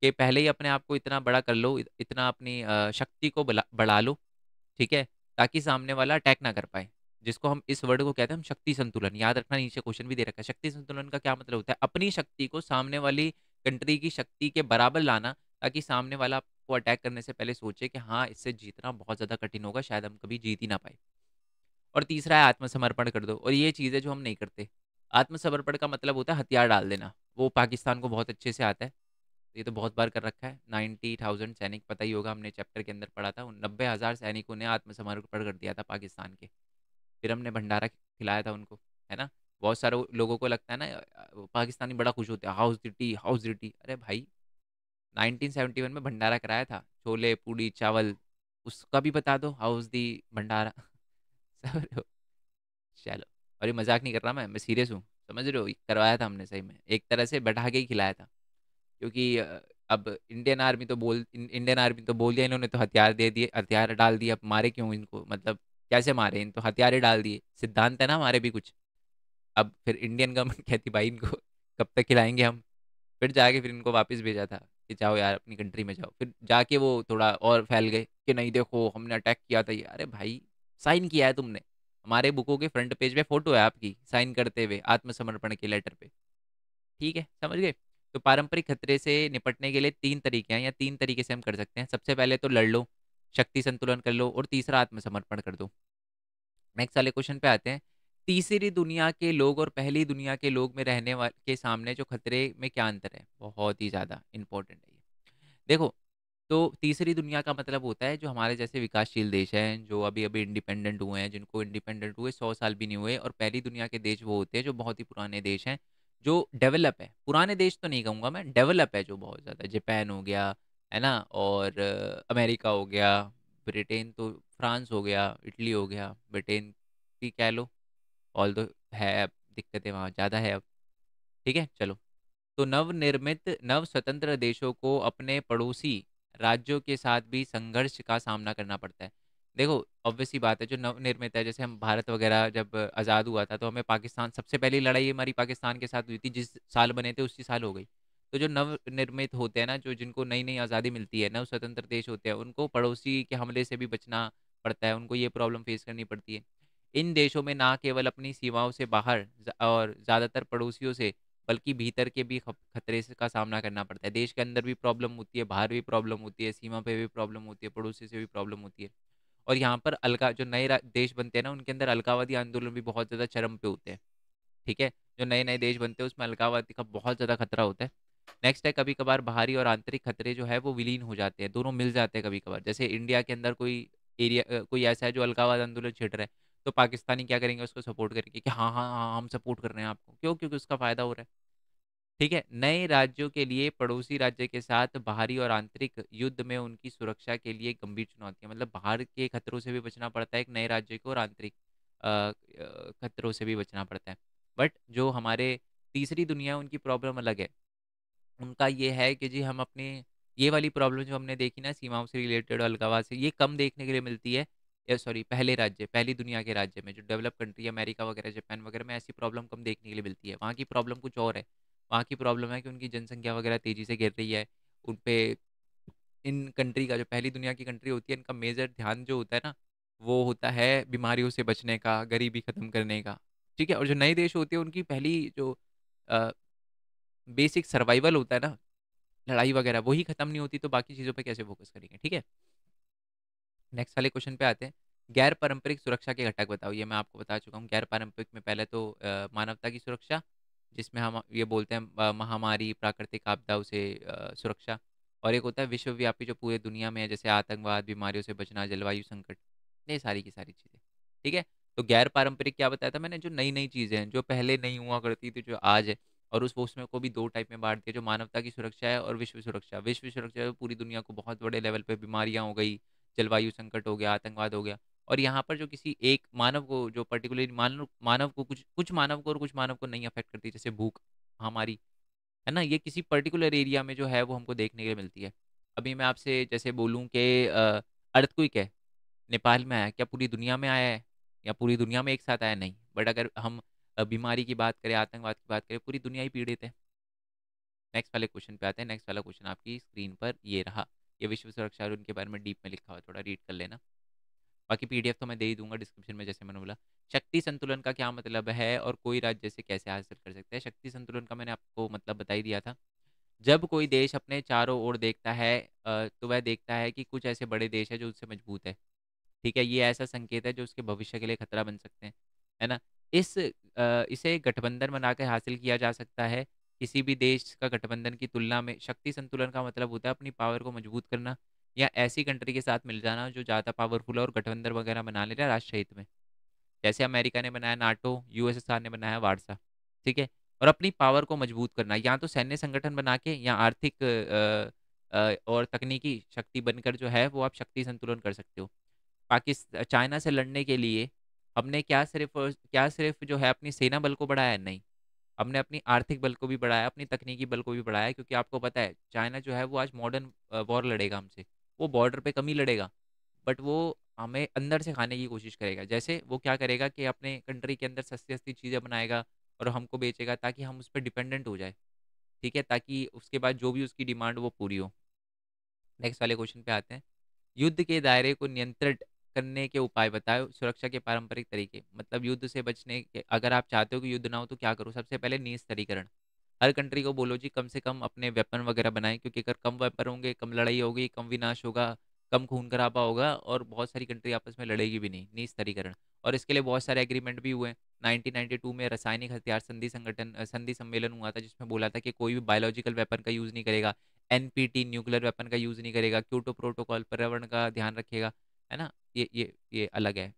कि पहले ही अपने आप को इतना बड़ा कर लो, इतना अपनी शक्ति को बढ़ा लो। ठीक है। ताकि सामने वाला अटैक ना कर पाए, जिसको हम इस वर्ड को कहते हैं हम शक्ति संतुलन। याद रखना, नीचे क्वेश्चन भी दे रखा है, शक्ति संतुलन का क्या मतलब होता है, अपनी शक्ति को सामने वाली कंट्री की शक्ति के बराबर लाना, ताकि सामने वाला आपको अटैक करने से पहले सोचे कि हाँ इससे जीतना बहुत ज्यादा कठिन होगा, शायद हम कभी जीत ही ना पाए। और तीसरा है आत्मसमर्पण कर दो, और ये चीज़ है जो हम नहीं करते। आत्मसमर्पण का मतलब होता है हथियार डाल देना, वो पाकिस्तान को बहुत अच्छे से आता है। ये तो बहुत बार कर रखा है। 90,000 सैनिक, पता ही होगा, हमने चैप्टर के अंदर पढ़ा था। 90,000 सैनिकों ने आत्मसमर्पण कर दिया था पाकिस्तान के। फिर हमने भंडारा खिलाया था उनको, है ना। बहुत सारे लोगों को लगता है ना, वो पाकिस्तानी बड़ा खुश होते हैं, house the T, house the T. अरे भाई, 1971 में भंडारा कराया था, छोले पूड़ी चावल, उसका भी बता दो, हाउस दी भंडारा। समझ रहे हो? चलो, और ये मजाक नहीं कर रहा, मैं सीरियस हूँ। समझ रहे हो, ये करवाया था हमने सही में, एक तरह से बैठा के ही खिलाया था। क्योंकि अब इंडियन आर्मी तो बोल दिया इन्होंने, तो हथियार दे दिए, हथियार डाल दिए, अब मारे क्यों इनको, मतलब कैसे मारे, इन तो हथियार ही डाल दिए, सिद्धांत है ना हमारे भी कुछ। अब फिर इंडियन गवर्नमेंट कहती भाई इनको कब तक खिलाएंगे हम। फिर जाके फिर इनको वापस भेजा था कि जाओ यार अपनी कंट्री में जाओ। फिर जाके वो थोड़ा और फैल गए कि नहीं देखो हमने अटैक किया था ये। अरे भाई, साइन किया है तुमने, हमारे बुकों के फ्रंट पेज पे फोटो है आपकी साइन करते हुए आत्मसमर्पण के लेटर पे। ठीक है, समझ गए। तो पारंपरिक खतरे से निपटने के लिए तीन तरीके हैं, या तीन तरीके से हम कर सकते हैं। सबसे पहले तो लड़ लो, शक्ति संतुलन कर लो, और तीसरा आत्मसमर्पण कर दो। नेक्स्ट वाले क्वेश्चन पे आते हैं। तीसरी दुनिया के लोग और पहली दुनिया के लोग में रहने वाले के सामने जो खतरे में क्या अंतर है, बहुत ही ज्यादा इंपॉर्टेंट है ये। देखो, तो तीसरी दुनिया का मतलब होता है जो हमारे जैसे विकासशील देश हैं, जो अभी अभी इंडिपेंडेंट हुए हैं, जिनको इंडिपेंडेंट हुए 100 साल भी नहीं हुए। और पहली दुनिया के देश वो होते हैं जो बहुत ही पुराने देश हैं, जो डेवलप है। पुराने देश तो नहीं कहूँगा मैं, डेवलप है जो बहुत ज़्यादा, जापान हो गया, है ना, और अमेरिका हो गया, ब्रिटेन तो, फ्रांस हो गया, इटली हो गया, ब्रिटेन भी कह लो। ऑल दो है, अब दिक्कतें वहाँ ज़्यादा है अब। ठीक है, चलो। तो नवनिर्मित नव स्वतंत्र देशों को अपने पड़ोसी राज्यों के साथ भी संघर्ष का सामना करना पड़ता है। देखो, ऑब्वियस सी बात है, जो नवनिर्मित है, जैसे हम भारत वगैरह जब आज़ाद हुआ था, तो हमें पाकिस्तान, सबसे पहली लड़ाई हमारी पाकिस्तान के साथ हुई थी, जिस साल बने थे उसी साल हो गई। तो जो नवनिर्मित होते हैं ना, जो जिनको नई नई आज़ादी मिलती है, नव स्वतंत्र देश होते हैं, उनको पड़ोसी के हमले से भी बचना पड़ता है, उनको ये प्रॉब्लम फेस करनी पड़ती है। इन देशों में ना केवल अपनी सीमाओं से बाहर और ज़्यादातर पड़ोसियों से, बल्कि भीतर के भी खतरे का सामना करना पड़ता है। देश के अंदर भी प्रॉब्लम होती है, बाहर भी प्रॉब्लम होती है, सीमा पे भी प्रॉब्लम होती है, पड़ोसी से भी प्रॉब्लम होती है। और यहाँ पर अलगा जो नए देश बनते हैं ना, उनके अंदर अलगाववादी आंदोलन भी बहुत ज़्यादा चरम पे होते हैं। ठीक है, जो नए नए देश बनते हैं उसमें अलगाववादी का बहुत ज़्यादा खतरा होता है। नेक्स्ट है, कभी कभार बाहरी और आंतरिक खतरे जो है वो विलीन हो जाते हैं, दोनों मिल जाते हैं कभी कभार। जैसे इंडिया के अंदर कोई एरिया, कोई ऐसा है जो अलगाववाद आंदोलन छिड़ रहा है, तो पाकिस्तानी क्या करेंगे, उसको सपोर्ट करेंगे कि हाँ हाँ हाँ हम सपोर्ट कर रहे हैं आपको, क्यों, क्योंकि उसका फायदा हो रहा है। ठीक है, नए राज्यों के लिए पड़ोसी राज्य के साथ बाहरी और आंतरिक युद्ध में उनकी सुरक्षा के लिए गंभीर चुनौतियां, मतलब बाहर के खतरों से भी बचना पड़ता है एक नए राज्य को, और आंतरिक खतरों से भी बचना पड़ता है। बट जो हमारे तीसरी दुनिया है, उनकी प्रॉब्लम अलग है। उनका ये है कि जी हम अपने, ये वाली प्रॉब्लम जो हमने देखी ना सीमाओं से रिलेटेड, अलगावाद से, ये कम देखने के लिए मिलती है, या सॉरी पहले राज्य, पहली दुनिया के राज्य में, जो डेवलप कंट्री अमेरिका वगैरह जापान वगैरह में ऐसी प्रॉब्लम कम देखने के लिए मिलती है। वहाँ की प्रॉब्लम कुछ और है। वहाँ की प्रॉब्लम है कि उनकी जनसंख्या वगैरह तेजी से गिर रही है। उन पे, इन कंट्री का, जो पहली दुनिया की कंट्री होती है, इनका मेजर ध्यान जो होता है ना, वो होता है बीमारियों से बचने का, गरीबी खत्म करने का। ठीक है, और जो नए देश होते हैं उनकी पहली जो बेसिक सर्वाइवल होता है ना, लड़ाई वगैरह, वही खत्म नहीं होती, तो बाकी चीज़ों पे कैसे फोकस करेंगे। ठीक है, नेक्स्ट वाले क्वेश्चन पे आते हैं। गैर पारंपरिक सुरक्षा के घटक बताओ। ये मैं आपको बता चुका हूँ। गैर पारंपरिक में पहले तो मानवता की सुरक्षा, जिसमें हम ये बोलते हैं महामारी, प्राकृतिक आपदाओं से सुरक्षा। और एक होता है विश्वव्यापी, जो पूरे दुनिया में है, जैसे आतंकवाद, बीमारियों से बचना, जलवायु संकट, ये सारी की सारी चीज़ें। ठीक है, तो गैर पारंपरिक क्या बताया था मैंने, जो नई नई चीज़ें हैं, जो पहले नहीं हुआ करती थी, जो आज है। और उस उसमें को भी दो टाइप में बांट दिया, जो मानवता की सुरक्षा है और विश्व सुरक्षा। विश्व सुरक्षा है पूरी दुनिया को बहुत बड़े लेवल पे, बीमारियां हो गई, जलवायु संकट हो गया, आतंकवाद हो गया। और यहाँ पर जो किसी एक मानव को, जो पर्टिकुलरली मानव मानव को, कुछ कुछ मानव को और कुछ मानव को नहीं अफेक्ट करती, जैसे भूख, महामारी, है ना, ये किसी पर्टिकुलर एरिया में जो है वो हमको देखने के लिए मिलती है। अभी मैं आपसे जैसे बोलूँ कि अर्थक्वेक है, नेपाल में आया, क्या पूरी दुनिया में आया है, या पूरी दुनिया में एक साथ आया, नहीं। बट अगर हम बीमारी की बात करें, आतंकवाद की बात करें, पूरी दुनिया ही पीड़ित है। नेक्स्ट वाले क्वेश्चन पे आते हैं। नेक्स्ट वाला क्वेश्चन आपकी स्क्रीन पर ये रहा। ये विश्व सुरक्षा और उनके बारे में डीप में लिखा हुआ है, थोड़ा रीड कर लेना। बाकी पीडीएफ तो मैं दे ही दूंगा डिस्क्रिप्शन में, जैसे मैंने बोला। शक्ति संतुलन का क्या मतलब है और कोई राज्य से कैसे हासिल कर सकता है। शक्ति संतुलन का मैंने आपको मतलब बता ही दिया था। जब कोई देश अपने चारों ओर देखता है, तो वह देखता है कि कुछ ऐसे बड़े देश हैं जो उससे मजबूत है। ठीक है, ये ऐसा संकेत है जो उसके भविष्य के लिए खतरा बन सकते हैं, है ना। इसे गठबंधन बनाकर हासिल किया जा सकता है। किसी भी देश का गठबंधन की तुलना में शक्ति संतुलन का मतलब होता है अपनी पावर को मजबूत करना या ऐसी कंट्री के साथ मिल जाना जो ज़्यादा पावरफुल है और गठबंधन वगैरह बना ले रहा है राष्ट्र हित में। जैसे अमेरिका ने बनाया नाटो, यूएसएसआर ने बनाया वार्सा। ठीक है। और अपनी पावर को मजबूत करना या तो सैन्य संगठन बना के या आर्थिक और तकनीकी शक्ति बनकर जो है वो आप शक्ति संतुलन कर सकते हो। पाकिस्तान चाइना से लड़ने के लिए हमने क्या सिर्फ जो है अपनी सेना बल को बढ़ाया? नहीं, हमने अपनी आर्थिक बल को भी बढ़ाया, अपनी तकनीकी बल को भी बढ़ाया, क्योंकि आपको पता है चाइना जो है वो आज मॉडर्न वॉर लड़ेगा हमसे। वो बॉर्डर पे कम ही लड़ेगा, बट वो हमें अंदर से खाने की कोशिश करेगा। जैसे वो क्या करेगा कि अपने कंट्री के अंदर सस्ती सस्ती चीज़ें बनाएगा और हमको बेचेगा ताकि हम उस पर डिपेंडेंट हो जाए। ठीक है, ताकि उसके बाद जो भी उसकी डिमांड वो पूरी हो। नेक्स्ट वाले क्वेश्चन पे आते हैं। युद्ध के दायरे को नियंत्रित करने के उपाय बताओ, सुरक्षा के पारंपरिक तरीके। मतलब युद्ध से बचने के, अगर आप चाहते हो कि युद्ध ना हो तो क्या करो? सबसे पहले निस्तारीकरण। हर कंट्री को बोलो जी कम से कम अपने वेपन वगैरह बनाए, क्योंकि अगर कम वेपन होंगे, कम लड़ाई होगी, कम विनाश होगा, कम खून खराबा होगा और बहुत सारी कंट्री आपस में लड़ेगी भी नहीं। निस्तारीकरण। और इसके लिए बहुत सारे एग्रीमेंट भी हुए। 1992 में रासायनिक हथियार संधि सम्मेलन हुआ था, जिसमें बोला था कि कोई भी बायोलॉजिकल वेपन का यूज़ नहीं करेगा। एनपीटी न्यूक्लियर वेपन का यूज़ नहीं करेगा। क्योटो प्रोटोकॉल पर्यावरण का ध्यान रखेगा। है ना? ये अलग है।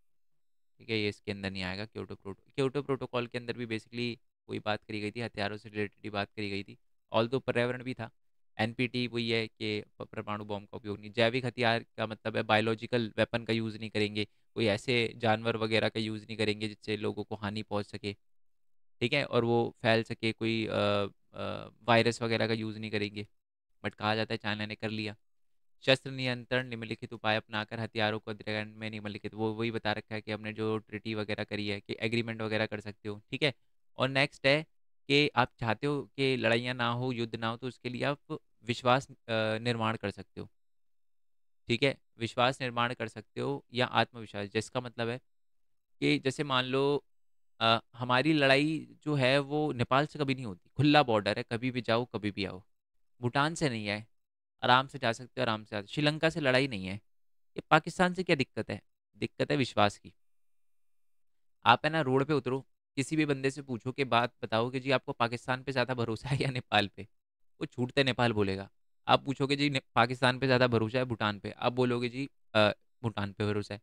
ठीक है, ये इसके अंदर नहीं आएगा। क्योटो प्रोटोकॉल के अंदर भी बेसिकली वही बात करी गई थी, हथियारों से रिलेटेड ही बात करी गई थी। ऑल दो पर्यावरण भी था। एनपीटी वही है कि परमाणु बॉम्ब का उपयोग नहीं। जैविक हथियार का मतलब है बायोलॉजिकल वेपन का यूज़ नहीं करेंगे, कोई ऐसे जानवर वगैरह का यूज़ नहीं करेंगे जिससे लोगों को हानि पहुंच सके। ठीक है, और वो फैल सके, कोई वायरस वगैरह का यूज़ नहीं करेंगे। बट कहा जाता है चाइना ने कर लिया। शस्त्र नियंत्रण निम्नलिखित उपाय अपनाकर हथियारों को अधिग्रहण में निम्नलिखित, वो वही बता रखा है कि हमने जो ट्रिटी वगैरह करी है कि एग्रीमेंट वगैरह कर सकते हो। ठीक है। और नेक्स्ट है कि आप चाहते हो कि लड़ाइयाँ ना हो, युद्ध ना हो, तो उसके लिए आप विश्वास निर्माण कर सकते हो। ठीक है, विश्वास निर्माण कर सकते हो या आत्मविश्वास, जिसका मतलब है कि जैसे मान लो हमारी लड़ाई जो है वो नेपाल से कभी नहीं होती, खुला बॉर्डर है, कभी भी जाओ कभी भी आओ। भूटान से नहीं है, आराम से जा सकते हो, आराम से आ। श्रीलंका से लड़ाई नहीं है। ये पाकिस्तान से क्या दिक्कत है? दिक्कत है विश्वास की। आप है ना रोड पे उतरो, किसी भी बंदे से पूछो कि बात बताओ कि जी आपको पाकिस्तान पे ज़्यादा भरोसा है या नेपाल पे, वो छूटते नेपाल बोलेगा। आप पूछोगे जी पाकिस्तान पे ज़्यादा भरोसा है भूटान पे, आप बोलोगे जी भूटान पे भरोसा है।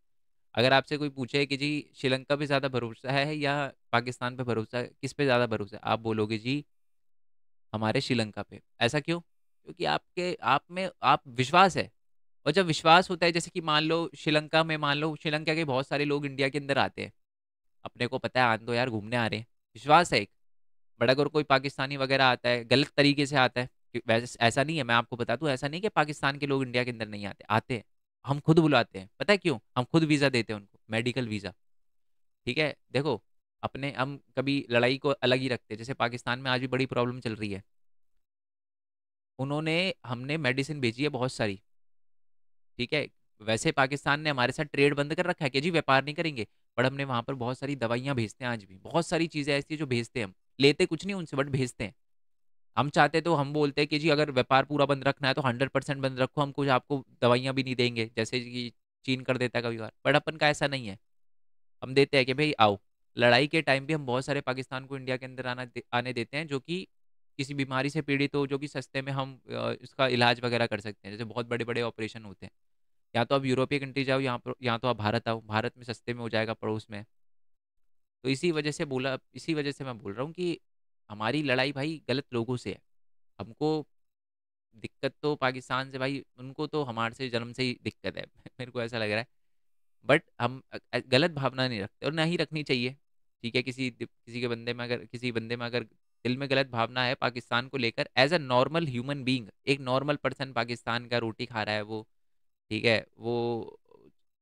अगर आपसे कोई पूछे कि जी श्रीलंका पे ज़्यादा भरोसा है या पाकिस्तान पे भरोसा है, किस पे ज़्यादा भरोसा है, आप बोलोगे जी हमारे श्रीलंका पे। ऐसा क्यों? क्योंकि आपके आप में आप विश्वास है। और जब विश्वास होता है, जैसे कि मान लो श्रीलंका में, मान लो श्रीलंका के बहुत सारे लोग इंडिया के अंदर आते हैं, अपने को पता है आन दो यार, घूमने आ रहे हैं, विश्वास है एक। बट अगर कोई पाकिस्तानी वगैरह आता है, गलत तरीके से आता है, वैसे ऐसा नहीं है, मैं आपको बता दूं, ऐसा नहीं कि पाकिस्तान के लोग इंडिया के अंदर नहीं आते, आते हैं। हम खुद बुलाते हैं, पता है क्यों? हम खुद वीज़ा देते हैं उनको, मेडिकल वीज़ा। ठीक है, देखो, अपने हम कभी लड़ाई को अलग ही रखते हैं। जैसे पाकिस्तान में आज भी बड़ी प्रॉब्लम चल रही है, उन्होंने हमने मेडिसिन भेजी है बहुत सारी। ठीक है, वैसे पाकिस्तान ने हमारे साथ ट्रेड बंद कर रखा है कि जी व्यापार नहीं करेंगे, पर हमने वहां पर बहुत सारी दवाइयां भेजते हैं। आज भी बहुत सारी चीजें ऐसी है जो भेजते हैं हम, लेते कुछ नहीं उनसे, बट भेजते हैं। हम चाहते तो हम बोलते हैं कि जी अगर व्यापार पूरा बंद रखना है तो 100% बंद रखो, हम कुछ आपको दवाइयां भी नहीं देंगे, जैसे कि चीन कर देता है कभी बार, बट अपन का ऐसा नहीं है। हम देते हैं कि भाई आओ। लड़ाई के टाइम भी हम बहुत सारे पाकिस्तान को इंडिया के अंदर आने देते हैं, जो कि किसी बीमारी से पीड़ित हो, जो कि सस्ते में हम इसका इलाज वगैरह कर सकते हैं। जैसे बहुत बड़े बड़े ऑपरेशन होते हैं, या तो आप यूरोपीय कंट्री जाओ, यहाँ पर या तो आप भारत आओ, भारत में सस्ते में हो जाएगा, पड़ोस में। तो इसी वजह से मैं बोल रहा हूँ कि हमारी लड़ाई भाई गलत लोगों से है। हमको दिक्कत तो पाकिस्तान से भाई, उनको तो हमारे से जन्म से ही दिक्कत है मेरे को ऐसा लग रहा है। बट हम गलत भावना नहीं रखते और ना ही रखनी चाहिए। ठीक है, किसी बंदे में अगर दिल में गलत भावना है पाकिस्तान को लेकर, as a normal human being, एक नॉर्मल पर्सन पाकिस्तान का रोटी खा रहा है वो, ठीक है, वो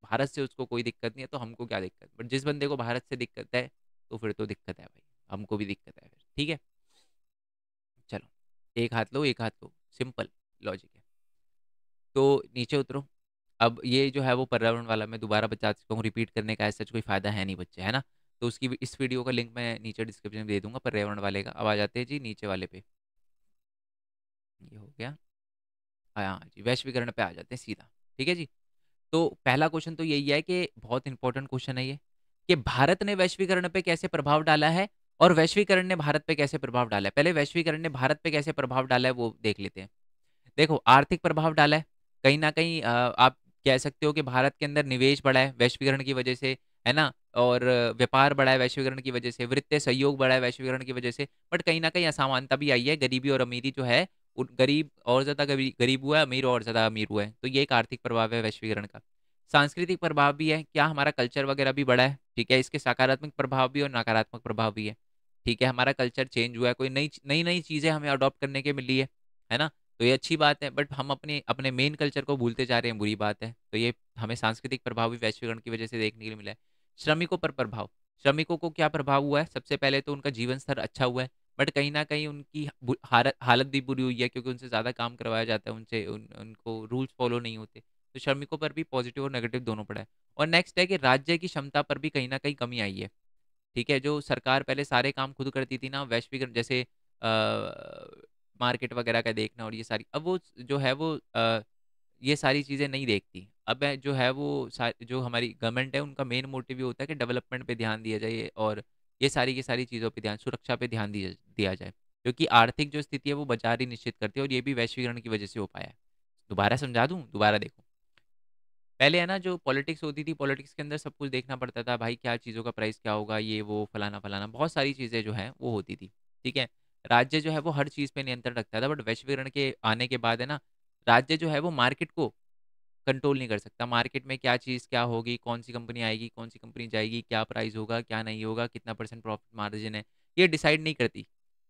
भारत से उसको कोई दिक्कत नहीं है, तो हमको क्या दिक्कत? बट जिस बंदे को भारत से दिक्कत है, तो फिर तो दिक्कत है भाई, हमको भी दिक्कत है फिर। ठीक है, चलो, एक हाथ लो एक हाथ लो, सिंपल लॉजिक है। तो नीचे उतरो। अब ये जो है वो पर्यावरण वाला मैं दोबारा बता चुका हूँ, रिपीट करने का ऐसा कोई फायदा है नहीं बच्चे, है ना? तो उसकी इस वीडियो का लिंक मैं नीचे डिस्क्रिप्शन में दे दूंगा, पर्यावरण वाले का। अब आ जाते हैं जी नीचे वाले पे। ये हो गया। हाँ जी, वैश्वीकरण पे आ जाते हैं सीधा। ठीक है जी। तो पहला क्वेश्चन तो यही है कि बहुत इंपॉर्टेंट क्वेश्चन है ये, कि भारत ने वैश्वीकरण पे कैसे प्रभाव डाला है और वैश्वीकरण ने भारत पे कैसे प्रभाव डाला है? पहले वैश्वीकरण ने भारत पे कैसे प्रभाव डाला है वो देख लेते हैं। देखो, आर्थिक प्रभाव डाला है। कहीं न कहीं आप कह सकते हो कि भारत के अंदर निवेश बढ़ा है वैश्वीकरण की वजह से, है ना? और व्यापार बढ़ा है वैश्वीकरण की वजह से, वित्तीय सहयोग बढ़ा है वैश्वीकरण की वजह से। बट कहीं न कहीं असमानता भी आई है, गरीबी और अमीरी जो है, उन गरीब और ज़्यादा गरीब हुआ है, अमीर और ज़्यादा अमीर हुआ है। तो ये एक आर्थिक प्रभाव है वैश्वीकरण का। सांस्कृतिक प्रभाव भी है, क्या हमारा कल्चर वगैरह भी बढ़ा है, ठीक है? इसके सकारात्मक प्रभाव भी और नकारात्मक प्रभाव भी है, ठीक है? हमारा कल्चर चेंज हुआ है, कोई नई-नई चीज़ें हमें अडॉप्ट करने के मिली है ना? तो ये अच्छी बात है, बट हम अपने अपने मेन कल्चर को भूलते जा रहे हैं, बुरी बात है। तो ये हमें सांस्कृतिक प्रभाव भी वैश्वीकरण की वजह से देखने के लिए मिला है। श्रमिकों पर प्रभाव, श्रमिकों को क्या प्रभाव हुआ है? सबसे पहले तो उनका जीवन स्तर अच्छा हुआ है, बट कहीं न कहीं उनकी हालत भी बुरी हुई है, क्योंकि उनसे ज़्यादा काम करवाया जाता है, उनको रूल्स फॉलो नहीं होते। तो श्रमिकों पर भी पॉजिटिव और नेगेटिव दोनों पड़ा है। और नेक्स्ट है कि राज्य की क्षमता पर भी कहीं न कहीं कमी आई है। ठीक है? जो सरकार पहले सारे काम खुद करती थी ना, वैश्वीकरण जैसे मार्केट वगैरह का देखना और ये सारी, अब वो जो है वो ये सारी चीज़ें नहीं देखती। अब जो है वो जो हमारी गवर्नमेंट है, उनका मेन मोटिव ये होता है कि डेवलपमेंट पे ध्यान दिया जाए और ये सारी की सारी चीज़ों पे ध्यान, सुरक्षा पे ध्यान दिया दिया जाए। क्योंकि आर्थिक जो स्थिति है वो बाज़ार ही निश्चित करती है, और ये भी वैश्वीकरण की वजह से हो पाया है। दोबारा समझा दूँ? दोबारा देखो। पहले है ना, जो पॉलिटिक्स होती थी, पॉलिटिक्स के अंदर सब कुछ देखना पड़ता था, भाई क्या चीज़ों का प्राइस क्या होगा, ये वो फलाना-फलाना, बहुत सारी चीज़ें जो हैं वो होती थी, ठीक है? राज्य जो है वो हर चीज़ पे नियंत्रण रखता था, बट वैश्वीकरण के आने के बाद है ना, राज्य जो है वो मार्केट को कंट्रोल नहीं कर सकता। मार्केट में क्या चीज़ क्या होगी, कौन-सी कंपनी आएगी, कौन-सी कंपनी जाएगी, क्या प्राइस होगा, क्या नहीं होगा, कितना परसेंट प्रॉफिट मार्जिन है, ये डिसाइड नहीं करती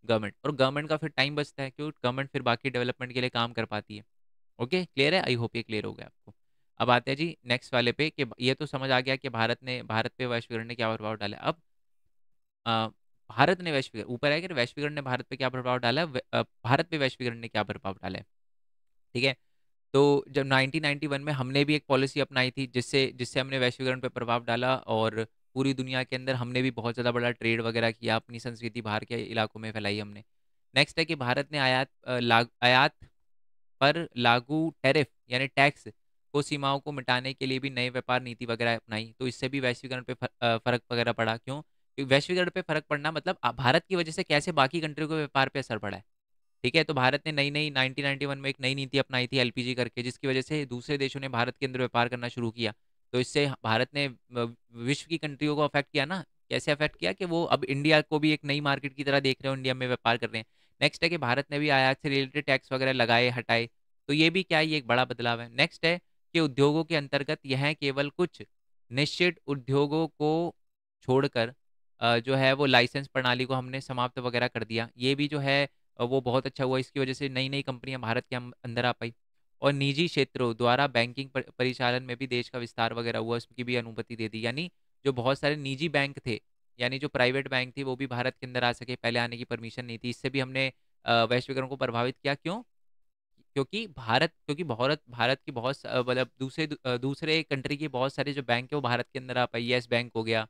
गवर्नमेंट, और गवर्नमेंट का फिर टाइम बचता है, क्यों? गवर्नमेंट फिर बाकी डेवलपमेंट के लिए काम कर पाती है। ओके, क्लियर है? आई होप ये क्लियर हो गया आपको। अब आते हैं जी नेक्स्ट वाले पे, कि ये तो समझ आ गया कि भारत पे वैश्वीकरण ने क्या प्रभाव डाला है। अब अ, भारत ने वैश्वीकरण, ऊपर है कि वैश्वीकरण ने भारत पे क्या प्रभाव डाला है, भारत पे वैश्वीकरण ने क्या प्रभाव डाला है, ठीक है? तो जब 1991 में हमने भी एक पॉलिसी अपनाई थी, जिससे जिससे हमने वैश्वीकरण पे प्रभाव डाला, और पूरी दुनिया के अंदर हमने भी बहुत ज़्यादा बड़ा ट्रेड वगैरह किया, अपनी संस्कृति बाहर के इलाकों में फैलाई हमने। नेक्स्ट है कि भारत ने आयात पर लागू टैरिफ यानी टैक्स को सीमाओं को मिटाने के लिए भी नए व्यापार नीति वगैरह अपनाई, तो इससे भी वैश्वीकरण पे फर्क वगैरह पड़ा। क्यों? क्योंकि वैश्वीकरण पे फर्क पड़ना मतलब भारत की वजह से कैसे बाकी कंट्री को व्यापार पे असर पड़ा है। ठीक है? तो भारत ने नई-नई 1991 में एक नई नीति अपनाई थी एलपीजी करके, जिसकी वजह से दूसरे देशों ने भारत के अंदर व्यापार करना शुरू किया। तो इससे भारत ने विश्व की कंट्रियों को अफ़ेक्ट किया ना, कैसे अफ़ेक्ट किया कि वो अब इंडिया को भी एक नई मार्केट की तरह देख रहे हो, इंडिया में व्यापार कर रहे हैं। नेक्स्ट है कि भारत ने भी आयात से रिलेटेड टैक्स वगैरह लगाए, हटाए, तो ये भी क्या है, ये एक बड़ा बदलाव है। नेक्स्ट है कि उद्योगों के अंतर्गत यह केवल कुछ निश्चित उद्योगों को छोड़कर जो है वो लाइसेंस प्रणाली को हमने समाप्त वगैरह कर दिया। ये भी जो है वो बहुत अच्छा हुआ, इसकी वजह से नई-नई कंपनियाँ भारत के अंदर आ पाई, और निजी क्षेत्रों द्वारा बैंकिंग परिचालन में भी देश का विस्तार वगैरह हुआ, उसकी भी अनुमति दे दी। यानी जो बहुत सारे निजी बैंक थे, यानी जो प्राइवेट बैंक थी, वो भी भारत के अंदर आ सके, पहले आने की परमिशन नहीं थी। इससे भी हमने वैश्वीकरण को प्रभावित किया। क्यों? क्योंकि भारत भारत की मतलब दूसरे कंट्री के बहुत सारे जो बैंक है वो भारत के अंदर आ पाई। येस बैंक हो गया,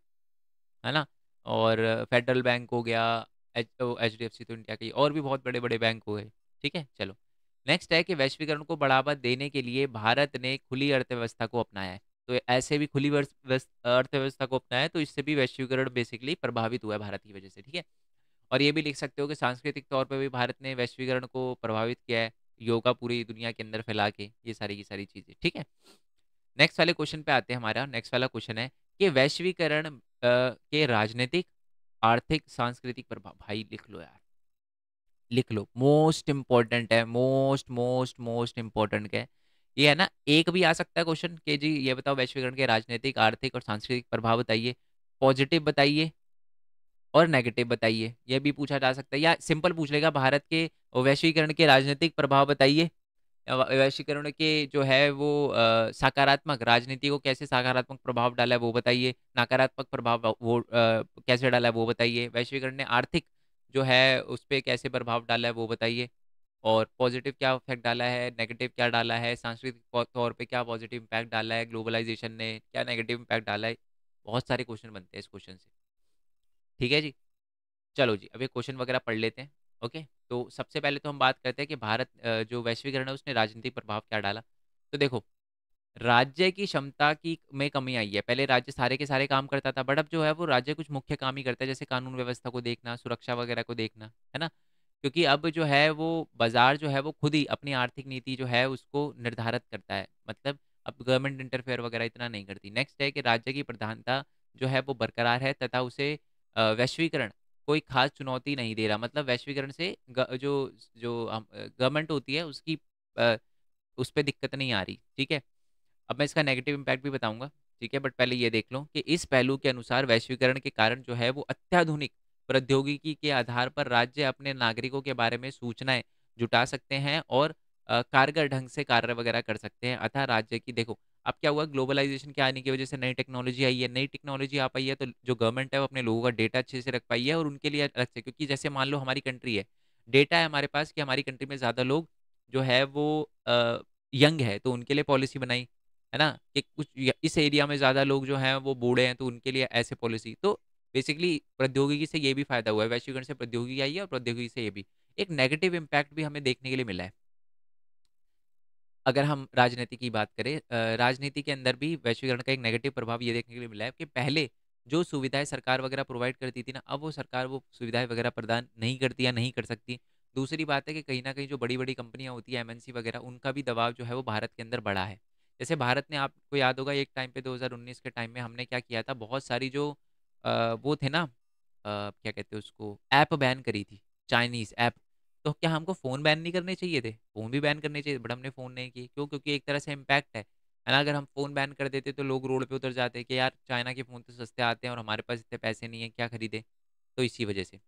है ना? और फेडरल बैंक हो गया, एचडीएफसी तो इंडिया का ही, और भी बहुत बड़े-बड़े बैंक हुए। ठीक है? चलो। नेक्स्ट है कि वैश्वीकरण को बढ़ावा देने के लिए भारत ने खुली अर्थव्यवस्था को अपनाया है। तो ऐसे भी खुली अर्थव्यवस्था को अपनाया है, तो इससे भी वैश्वीकरण बेसिकली प्रभावित हुआ है भारत की वजह से, ठीक है? और ये भी लिख सकते हो कि सांस्कृतिक तौर पे भी भारत ने वैश्वीकरण को प्रभावित किया है, योगा पूरी दुनिया के अंदर फैला के, ये सारी की सारी चीज़ें, ठीक है? नेक्स्ट वाले क्वेश्चन पे आते हैं। हमारा नेक्स्ट वाला क्वेश्चन है कि वैश्वीकरण के राजनीतिक, आर्थिक, सांस्कृतिक प्रभाव, भाई लिख लो यार, लिख लो, मोस्ट इंपॉर्टेंट है, मोस्ट इंपॉर्टेंट है। ये है ना, एक भी आ सकता है क्वेश्चन कि जी ये बताओ वैश्वीकरण के राजनीतिक, आर्थिक और सांस्कृतिक प्रभाव बताइए, पॉजिटिव बताइए और नेगेटिव बताइए, ये भी पूछा जा सकता है, या सिंपल पूछ लेगा भारत के वैश्वीकरण के राजनीतिक प्रभाव बताइए, वैश्वीकरण के जो है वो सकारात्मक राजनीति को कैसे सकारात्मक प्रभाव डाला है वो बताइए, नकारात्मक प्रभाव वो कैसे डाला है वो बताइए, वैश्वीकरण ने आर्थिक जो है उस पे कैसे प्रभाव डाला है वो बताइए, और पॉजिटिव क्या इफेक्ट डाला है, नेगेटिव क्या डाला है, सांस्कृतिक तौर पे क्या पॉजिटिव इम्पैक्ट डाला है, ग्लोबलाइजेशन ने क्या नेगेटिव इम्पैक्ट डाला है। बहुत सारे क्वेश्चन बनते हैं इस क्वेश्चन से, ठीक है जी। चलो जी, अब ये क्वेश्चन वगैरह पढ़ लेते हैं। ओके, तो सबसे पहले तो हम बात करते हैं कि भारत जो वैश्वीकरण है उसने राजनीतिक प्रभाव क्या डाला। तो देखो, राज्य की क्षमता की में कमी आई है। पहले राज्य सारे के सारे काम करता था, बट अब जो है वो राज्य कुछ मुख्य काम ही करता है, जैसे कानून व्यवस्था को देखना, सुरक्षा वगैरह को देखना, है ना? क्योंकि अब जो है वो बाजार जो है वो खुद ही अपनी आर्थिक नीति जो है उसको निर्धारित करता है। मतलब अब गवर्नमेंट इंटरफेयर वगैरह इतना नहीं करती। नेक्स्ट है कि राज्य की प्रधानता जो है वो बरकरार है, तथा उसे वैश्वीकरण कोई खास चुनौती नहीं दे रहा। मतलब वैश्वीकरण से जो जो गवर्नमेंट होती है उसकी अ, उस पर दिक्कत नहीं आ रही। ठीक है, अब मैं इसका नेगेटिव इम्पैक्ट भी बताऊंगा। ठीक है, बट पहले ये देख लो कि इस पहलू के अनुसार वैश्वीकरण के कारण जो है वो अत्याधुनिक प्रौद्योगिकी के आधार पर राज्य अपने नागरिकों के बारे में सूचनाएं जुटा सकते हैं और कारगर ढंग से कार्य वगैरह कर सकते हैं। अतः राज्य की देखो, अब क्या हुआ, ग्लोबलाइजेशन के आने की वजह से नई टेक्नोलॉजी आई है। नई टेक्नोलॉजी आ पाई है तो जो गवर्नमेंट है वो अपने लोगों का डेटा अच्छे से रख पाई है, और उनके लिए अलग से, क्योंकि जैसे मान लो हमारी कंट्री है, डेटा है हमारे पास कि हमारी कंट्री में ज़्यादा लोग जो है वो यंग है, तो उनके लिए पॉलिसी बनाई, है ना? कि कुछ इस एरिया में ज़्यादा लोग जो हैं वो बूढ़े हैं, तो उनके लिए ऐसे पॉलिसी। तो बेसिकली प्रौद्योगिकी से ये भी फायदा हुआ है, वैश्वीकरण से प्रौद्योगिकी आई है और प्रौद्योगिकी से ये भी एक नेगेटिव इम्पैक्ट भी हमें देखने के लिए मिला है। अगर हम राजनीति की बात करें, राजनीति के अंदर भी वैश्वीकरण का एक नेगेटिव प्रभाव ये देखने के लिए मिला है कि पहले जो सुविधाएं सरकार वगैरह प्रोवाइड करती थी ना, अब वो सरकार वो सुविधाएं वगैरह प्रदान नहीं करती या नहीं कर सकती। दूसरी बात है कि कहीं ना कहीं जो बड़ी बड़ी कंपनियां होती है, एमएनसी वगैरह, उनका भी दबाव जो है वो भारत के अंदर बढ़ा है। जैसे भारत ने, आपको याद होगा एक टाइम पे 2019 के टाइम में हमने क्या किया था, बहुत सारी जो वो थे ना, क्या कहते हैं उसको, ऐप बैन करी थी, चाइनीज ऐप। तो क्या हमको फ़ोन बैन नहीं करने चाहिए थे? फ़ोन भी बैन करने चाहिए, बट हमने फ़ोन नहीं किए। क्यों? क्योंकि एक तरह से इम्पैक्ट है ना? अगर हम फ़ोन बैन कर देते तो लोग रोड पे उतर जाते कि यार चाइना के फ़ोन तो सस्ते आते हैं और हमारे पास इतने पैसे नहीं है, क्या खरीदें? तो इसी वजह से।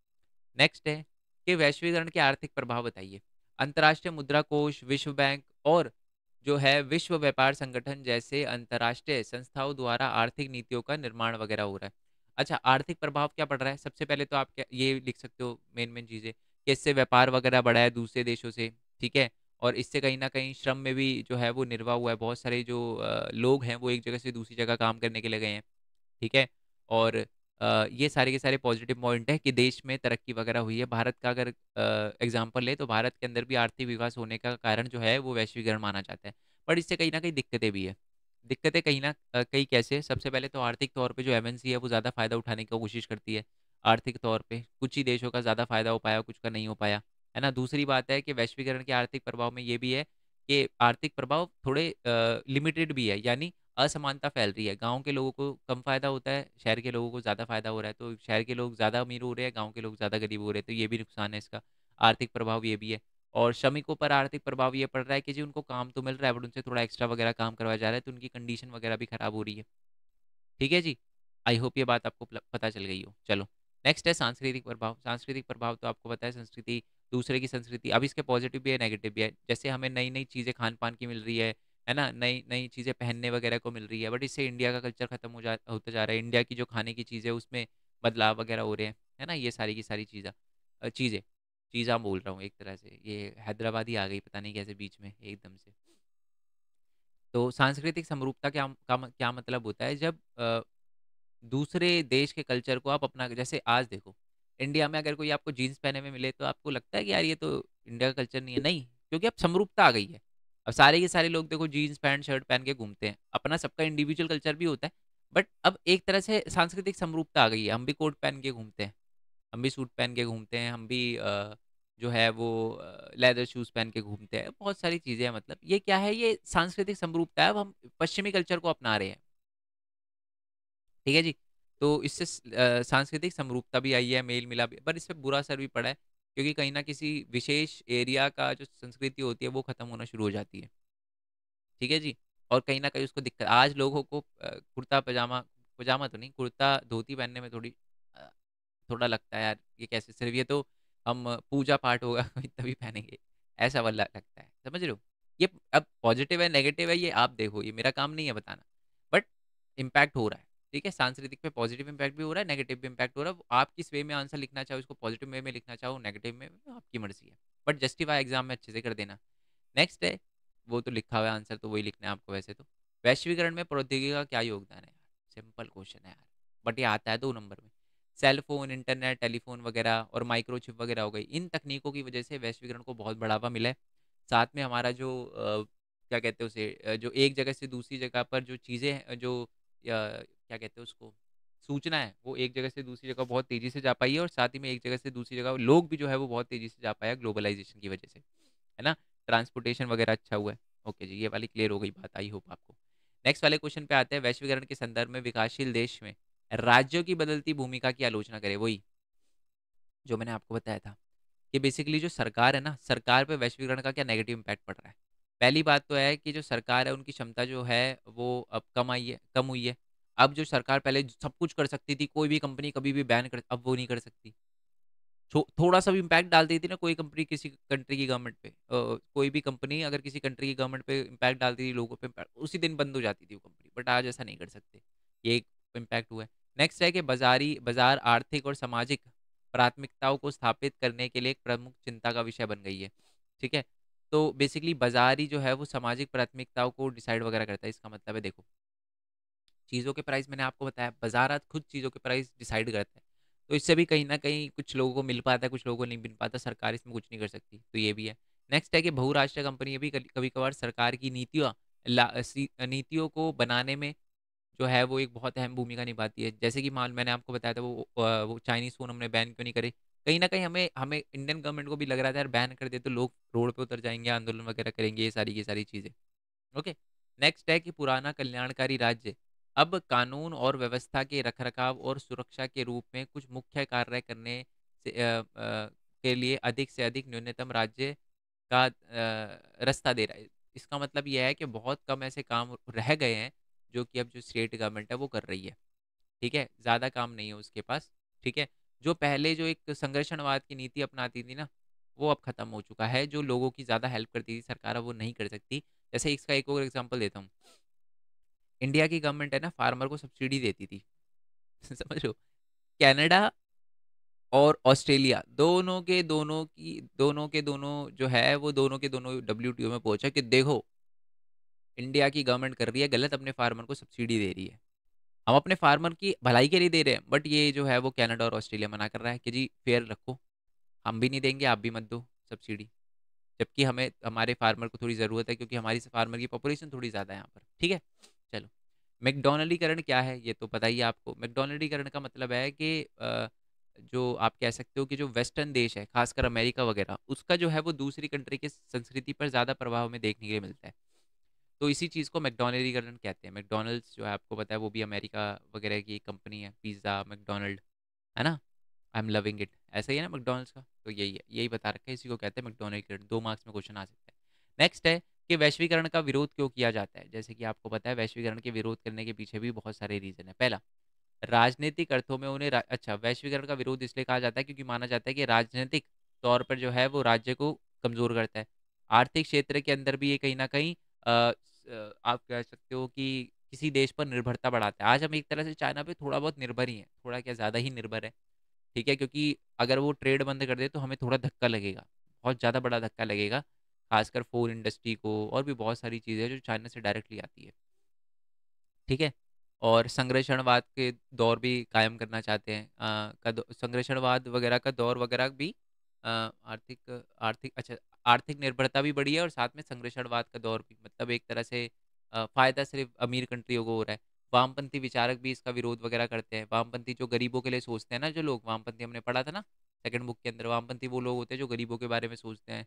नेक्स्ट है कि वैश्वीकरण के आर्थिक प्रभाव बताइए। अंतर्राष्ट्रीय मुद्रा कोष, विश्व बैंक और जो है विश्व व्यापार संगठन जैसे अंतर्राष्ट्रीय संस्थाओं द्वारा आर्थिक नीतियों का निर्माण वगैरह हो रहा है। अच्छा, आर्थिक प्रभाव क्या पड़ रहा है? सबसे पहले तो आप क्या ये लिख सकते हो, मेन मेन चीज़ें, कि इससे व्यापार वगैरह बढ़ा है दूसरे देशों से। ठीक है, और इससे कहीं ना कहीं श्रम में भी जो है वो निर्वाह हुआ है। बहुत सारे जो लोग हैं वो एक जगह से दूसरी जगह काम करने के लिए गए हैं। ठीक है, और ये सारे के सारे पॉजिटिव पॉइंट है कि देश में तरक्की वगैरह हुई है। भारत का अगर एग्जांपल ले तो भारत के अंदर भी आर्थिक विकास होने का कारण जो है वो वैश्वीकरण माना जाता है। पर इससे कहीं ना कहीं दिक्कतें भी है। दिक्कतें कहीं ना कहीं कैसे? सबसे पहले तो आर्थिक तौर पे जो एमएनसी है वो ज़्यादा फायदा उठाने की कोशिश करती है। आर्थिक तौर पे कुछ ही देशों का ज़्यादा फायदा हो पाया, कुछ का नहीं हो पाया, है ना? दूसरी बात है कि वैश्वीकरण के आर्थिक प्रभाव में ये भी है कि आर्थिक प्रभाव थोड़े लिमिटेड भी है, यानी असमानता फैल रही है। गाँव के लोगों को कम फ़ायदा होता है, शहर के लोगों को ज़्यादा फ़ायदा हो रहा है। तो शहर के लोग ज़्यादा अमीर हो रहे हैं, गाँव के लोग ज़्यादा गरीब हो रहे हैं, तो ये भी नुकसान है इसका। आर्थिक प्रभाव ये भी है। और श्रमिकों पर आर्थिक प्रभाव ये पड़ रहा है कि जी उनको काम तो मिल रहा है, बट उनसे थोड़ा एक्स्ट्रा वगैरह काम करवाया जा रहा है, तो उनकी कंडीशन वगैरह भी खराब हो रही है। ठीक है जी। आई होप ये बात आपको पता चल गई हो। चलो, नेक्स्ट है सांस्कृतिक प्रभाव। सांस्कृतिक प्रभाव तो आपको पता है, संस्कृति, दूसरे की संस्कृति। अब इसके पॉजिटिव भी है, नेगेटिव भी है। जैसे हमें नई नई चीज़ें खान पान की मिल रही है ना? नई नई चीज़ें पहनने वगैरह को मिल रही है, बट इससे इंडिया का कल्चर खत्म होता जा रहा है। इंडिया की जो खाने की चीज़ें उसमें बदलाव वगैरह हो रहे हैं, है ना? ये सारी की सारी चीज़ें चीज़ा बोल रहा हूँ एक तरह से, ये हैदराबादी आ गई पता नहीं कैसे बीच में एकदम से। तो सांस्कृतिक समरूपता क्या मतलब होता है? जब दूसरे देश के कल्चर को आप अपना, जैसे आज देखो, इंडिया में अगर कोई आपको जीन्स पहने में मिले तो आपको लगता है कि यार ये तो इंडिया का कल्चर नहीं है, नहीं, क्योंकि अब समरूपता आ गई है। अब सारे के सारे लोग देखो जीन्स पैंट शर्ट पहन के घूमते हैं, अपना सबका इंडिविजुअल कल्चर भी होता है, बट अब एक तरह से सांस्कृतिक समरूपता आ गई है। हम भी कोट पहन के घूमते हैं, हम भी सूट पहन के घूमते हैं, हम भी जो है वो लेदर शूज पहन के घूमते हैं, बहुत सारी चीजें हैं। मतलब ये क्या है? ये सांस्कृतिक समरूपता है। अब हम पश्चिमी कल्चर को अपना रहे हैं। ठीक है जी। तो इससे सांस्कृतिक समरूपता भी आई है, मेल मिलाप भी, पर इससे बुरा असर भी पड़ा है, क्योंकि कहीं ना किसी विशेष एरिया का जो संस्कृति होती है वो खत्म होना शुरू हो जाती है। ठीक है जी। और कहीं ना कहीं उसको दिक्कत, आज लोगों को कुर्ता पजामा, पजामा तो नहीं, कुर्ता धोती पहनने में थोड़ी अ, थोड़ा लगता है यार ये कैसे, सिर्फ ये तो हम पूजा पाठ होगा तभी पहनेंगे, ऐसा वाला लगता है। समझ रहे हो? ये अब पॉजिटिव है नेगेटिव है ये आप देखो, ये मेरा काम नहीं है बताना, बट इम्पैक्ट हो रहा है। ठीक है, सांस्कृतिक पे पॉजिटिव इम्पैक्ट भी हो रहा है, नेगेटिव भी इम्पैक्ट हो रहा है। वो आप किस वे में आंसर लिखना चाहो, उसको पॉजिटिव वे में लिखना चाहो, नेगेटिव में, आपकी मर्जी है, बट जस्टिफाई एग्जाम में अच्छे से कर देना। नेक्स्ट है, वो तो लिखा हुआ है आंसर, तो वही लिखना है आपको वैसे तो। वैश्वीकरण में प्रौद्योगिकी का क्या योगदान है यार? सिंपल क्वेश्चन है यार, बट ये आता है 2 नंबर में। सेल फोन, इंटरनेट, टेलीफोन वगैरह और माइक्रोचिप वगैरह हो गई, इन तकनीकों की वजह से वैश्वीकरण को बहुत बढ़ावा मिला है। साथ में हमारा जो क्या कहते हैं उसे, जो एक जगह से दूसरी जगह पर जो चीज़ें हैं, जो क्या कहते हैं उसको, सूचना है, वो एक जगह से दूसरी जगह बहुत तेजी से जा पाई है, और साथ ही में एक जगह से दूसरी जगह लोग भी जो है वो बहुत तेजी से जा पाया ग्लोबलाइजेशन की वजह से, है ना। ट्रांसपोर्टेशन वगैरह अच्छा हुआ है। ओके जी, ये वाली क्लियर हो गई बात, आई होप आपको। नेक्स्ट वाले क्वेश्चन पे आते हैं, वैश्वीकरण के संदर्भ में विकासशील देश में राज्यों की बदलती भूमिका की आलोचना करें। वही जो मैंने आपको बताया था कि बेसिकली जो सरकार है ना, सरकार पे वैश्वीकरण का क्या नेगेटिव इम्पैक्ट पड़ रहा है। पहली बात तो है कि जो सरकार है उनकी क्षमता जो है वो अब कम हुई है। अब जो सरकार पहले सब कुछ कर सकती थी, कोई भी कंपनी कभी भी बैन कर, अब वो नहीं कर सकती। थोड़ा सा भी इम्पैक्ट डाल देती ना कोई कंपनी किसी कंट्री की गवर्नमेंट पे, कोई भी कंपनी अगर किसी कंट्री की गवर्नमेंट पे इम्पैक्ट डालती थी, लोगों पे impact, उसी दिन बंद हो जाती थी वो कंपनी, बट आज ऐसा नहीं कर सकते। ये एक इम्पैक्ट हुआ है। नेक्स्ट है कि बाजार आर्थिक और सामाजिक प्राथमिकताओं को स्थापित करने के लिए एक प्रमुख चिंता का विषय बन गई है। ठीक है, तो बेसिकली बाजार ही जो है वो सामाजिक प्राथमिकताओं को डिसाइड वगैरह करता है। इसका मतलब है देखो, चीज़ों के प्राइस मैंने आपको बताया, बाजार आज खुद चीज़ों के प्राइस डिसाइड करता है। तो इससे भी कहीं न कहीं कुछ लोगों को मिल पाता है, कुछ लोगों को नहीं मिल पाता, सरकार इसमें कुछ नहीं कर सकती, तो ये भी है। नेक्स्ट है कि बहुराष्ट्रीय कंपनियाँ भी कभी-कभार सरकार की नीतियों को बनाने में जो है वो एक बहुत अहम भूमिका निभाती है। जैसे कि मान मैंने आपको बताया था वो चाइनीज़ फ़ोन हमने बैन क्यों नहीं करे? कहीं न कहीं हमें हमें इंडियन गवर्नमेंट को भी लग रहा था यार बैन कर दे तो लोग रोड पे उतर जाएँगे, आंदोलन वगैरह करेंगे, ये सारी की सारी चीज़ें। ओके। नेक्स्ट है कि पुराना कल्याणकारी राज्य अब कानून और व्यवस्था के रखरखाव और सुरक्षा के रूप में कुछ मुख्य कार्य करने के लिए अधिक से अधिक न्यूनतम राज्य का रास्ता दे रहा है। इसका मतलब यह है कि बहुत कम ऐसे काम रह गए हैं जो कि अब जो स्टेट गवर्नमेंट है वो कर रही है। ठीक है, ज़्यादा काम नहीं है उसके पास। ठीक है, जो पहले जो एक संरक्षणवाद की नीति अपनाती थी ना, वो अब खत्म हो चुका है। जो लोगों की ज़्यादा हेल्प करती थी सरकार, अब वो नहीं कर सकती। जैसे इसका एक और एग्जांपल देता हूँ। इंडिया की गवर्नमेंट है ना, फार्मर को सब्सिडी देती थी। समझ लो, कनाडा और ऑस्ट्रेलिया दोनों के दोनों जो है वो दोनों के दोनों डब्ल्यूटीओ में पहुंचा कि देखो, इंडिया की गवर्नमेंट कर रही है गलत, अपने फार्मर को सब्सिडी दे रही है। हम अपने फार्मर की भलाई के लिए दे रहे हैं, बट ये जो है वो कनाडा और ऑस्ट्रेलिया मना कर रहा है कि जी फेयर रखो, हम भी नहीं देंगे, आप भी मत दो सब्सिडी। जबकि हमें हमारे फार्मर को थोड़ी ज़रूरत है, क्योंकि हमारी फार्मर की पॉपुलेशन थोड़ी ज़्यादा है यहाँ पर। ठीक है, चलो। मैकडोनल्डीकरण क्या है ये तो पता ही है आपको। मैकडोनल्डीकरण का मतलब है कि जो आप कह सकते हो कि जो वेस्टर्न देश है, खासकर अमेरिका वगैरह, उसका जो है वो दूसरी कंट्री की संस्कृति पर ज़्यादा प्रभाव हमें देखने के लिए मिलता है। तो इसी चीज़ को मैकडोनल्डीकरण कहते हैं। मैकडोनल्ड्स जो है आपको पता है वो भी अमेरिका वगैरह की एक कंपनी है, पिज़्ज़ा मैकडोनल्ड, है ना। आई एम लविंग इट, ऐसा ही है ना मैकडोनल्ड्स का, तो यही है, यही बता रखा है, इसी को कहते हैं मैकडोनल्डीकरण। 2 मार्क्स में क्वेश्चन आ सकता है। नेक्स्ट है कि वैश्वीकरण का विरोध क्यों किया जाता है। जैसे कि आपको पता है वैश्वीकरण के विरोध करने के पीछे भी बहुत सारे रीजन है। पहला, राजनीतिक अर्थों में अच्छा, वैश्वीकरण का विरोध इसलिए कहा जाता है क्योंकि माना जाता है कि राजनीतिक तौर पर जो है वो राज्य को कमजोर करता है। आर्थिक क्षेत्र के अंदर भी ये कहीं ना कहीं आप कह सकते हो कि किसी देश पर निर्भरता बढ़ाता है। आज हम एक तरह से चाइना पे थोड़ा बहुत निर्भर ही हैं, थोड़ा क्या ज़्यादा ही निर्भर है। ठीक है, क्योंकि अगर वो ट्रेड बंद कर दे तो हमें थोड़ा धक्का लगेगा, बहुत ज़्यादा बड़ा धक्का लगेगा, खासकर फोन इंडस्ट्री को, और भी बहुत सारी चीज़ें जो चाइना से डायरेक्टली आती है। ठीक है, और संरक्षणवाद के दौर भी कायम करना चाहते हैं, संरक्षणवाद वगैरह का दौर वगैरह भी, आर्थिक आर्थिक अच्छा, आर्थिक निर्भरता भी बढ़ी है और साथ में संरक्षणवाद का दौर भी, मतलब एक तरह से फायदा सिर्फ अमीर कंट्रियों को हो रहा है। वामपंथी विचारक भी इसका विरोध वगैरह करते हैं। वामपंथी जो गरीबों के लिए सोचते हैं ना, जो लोग वामपंथी, हमने पढ़ा था ना सेकंड बुक के अंदर, वामपंथी वो लोग होते हैं जो गरीबों के बारे में सोचते हैं,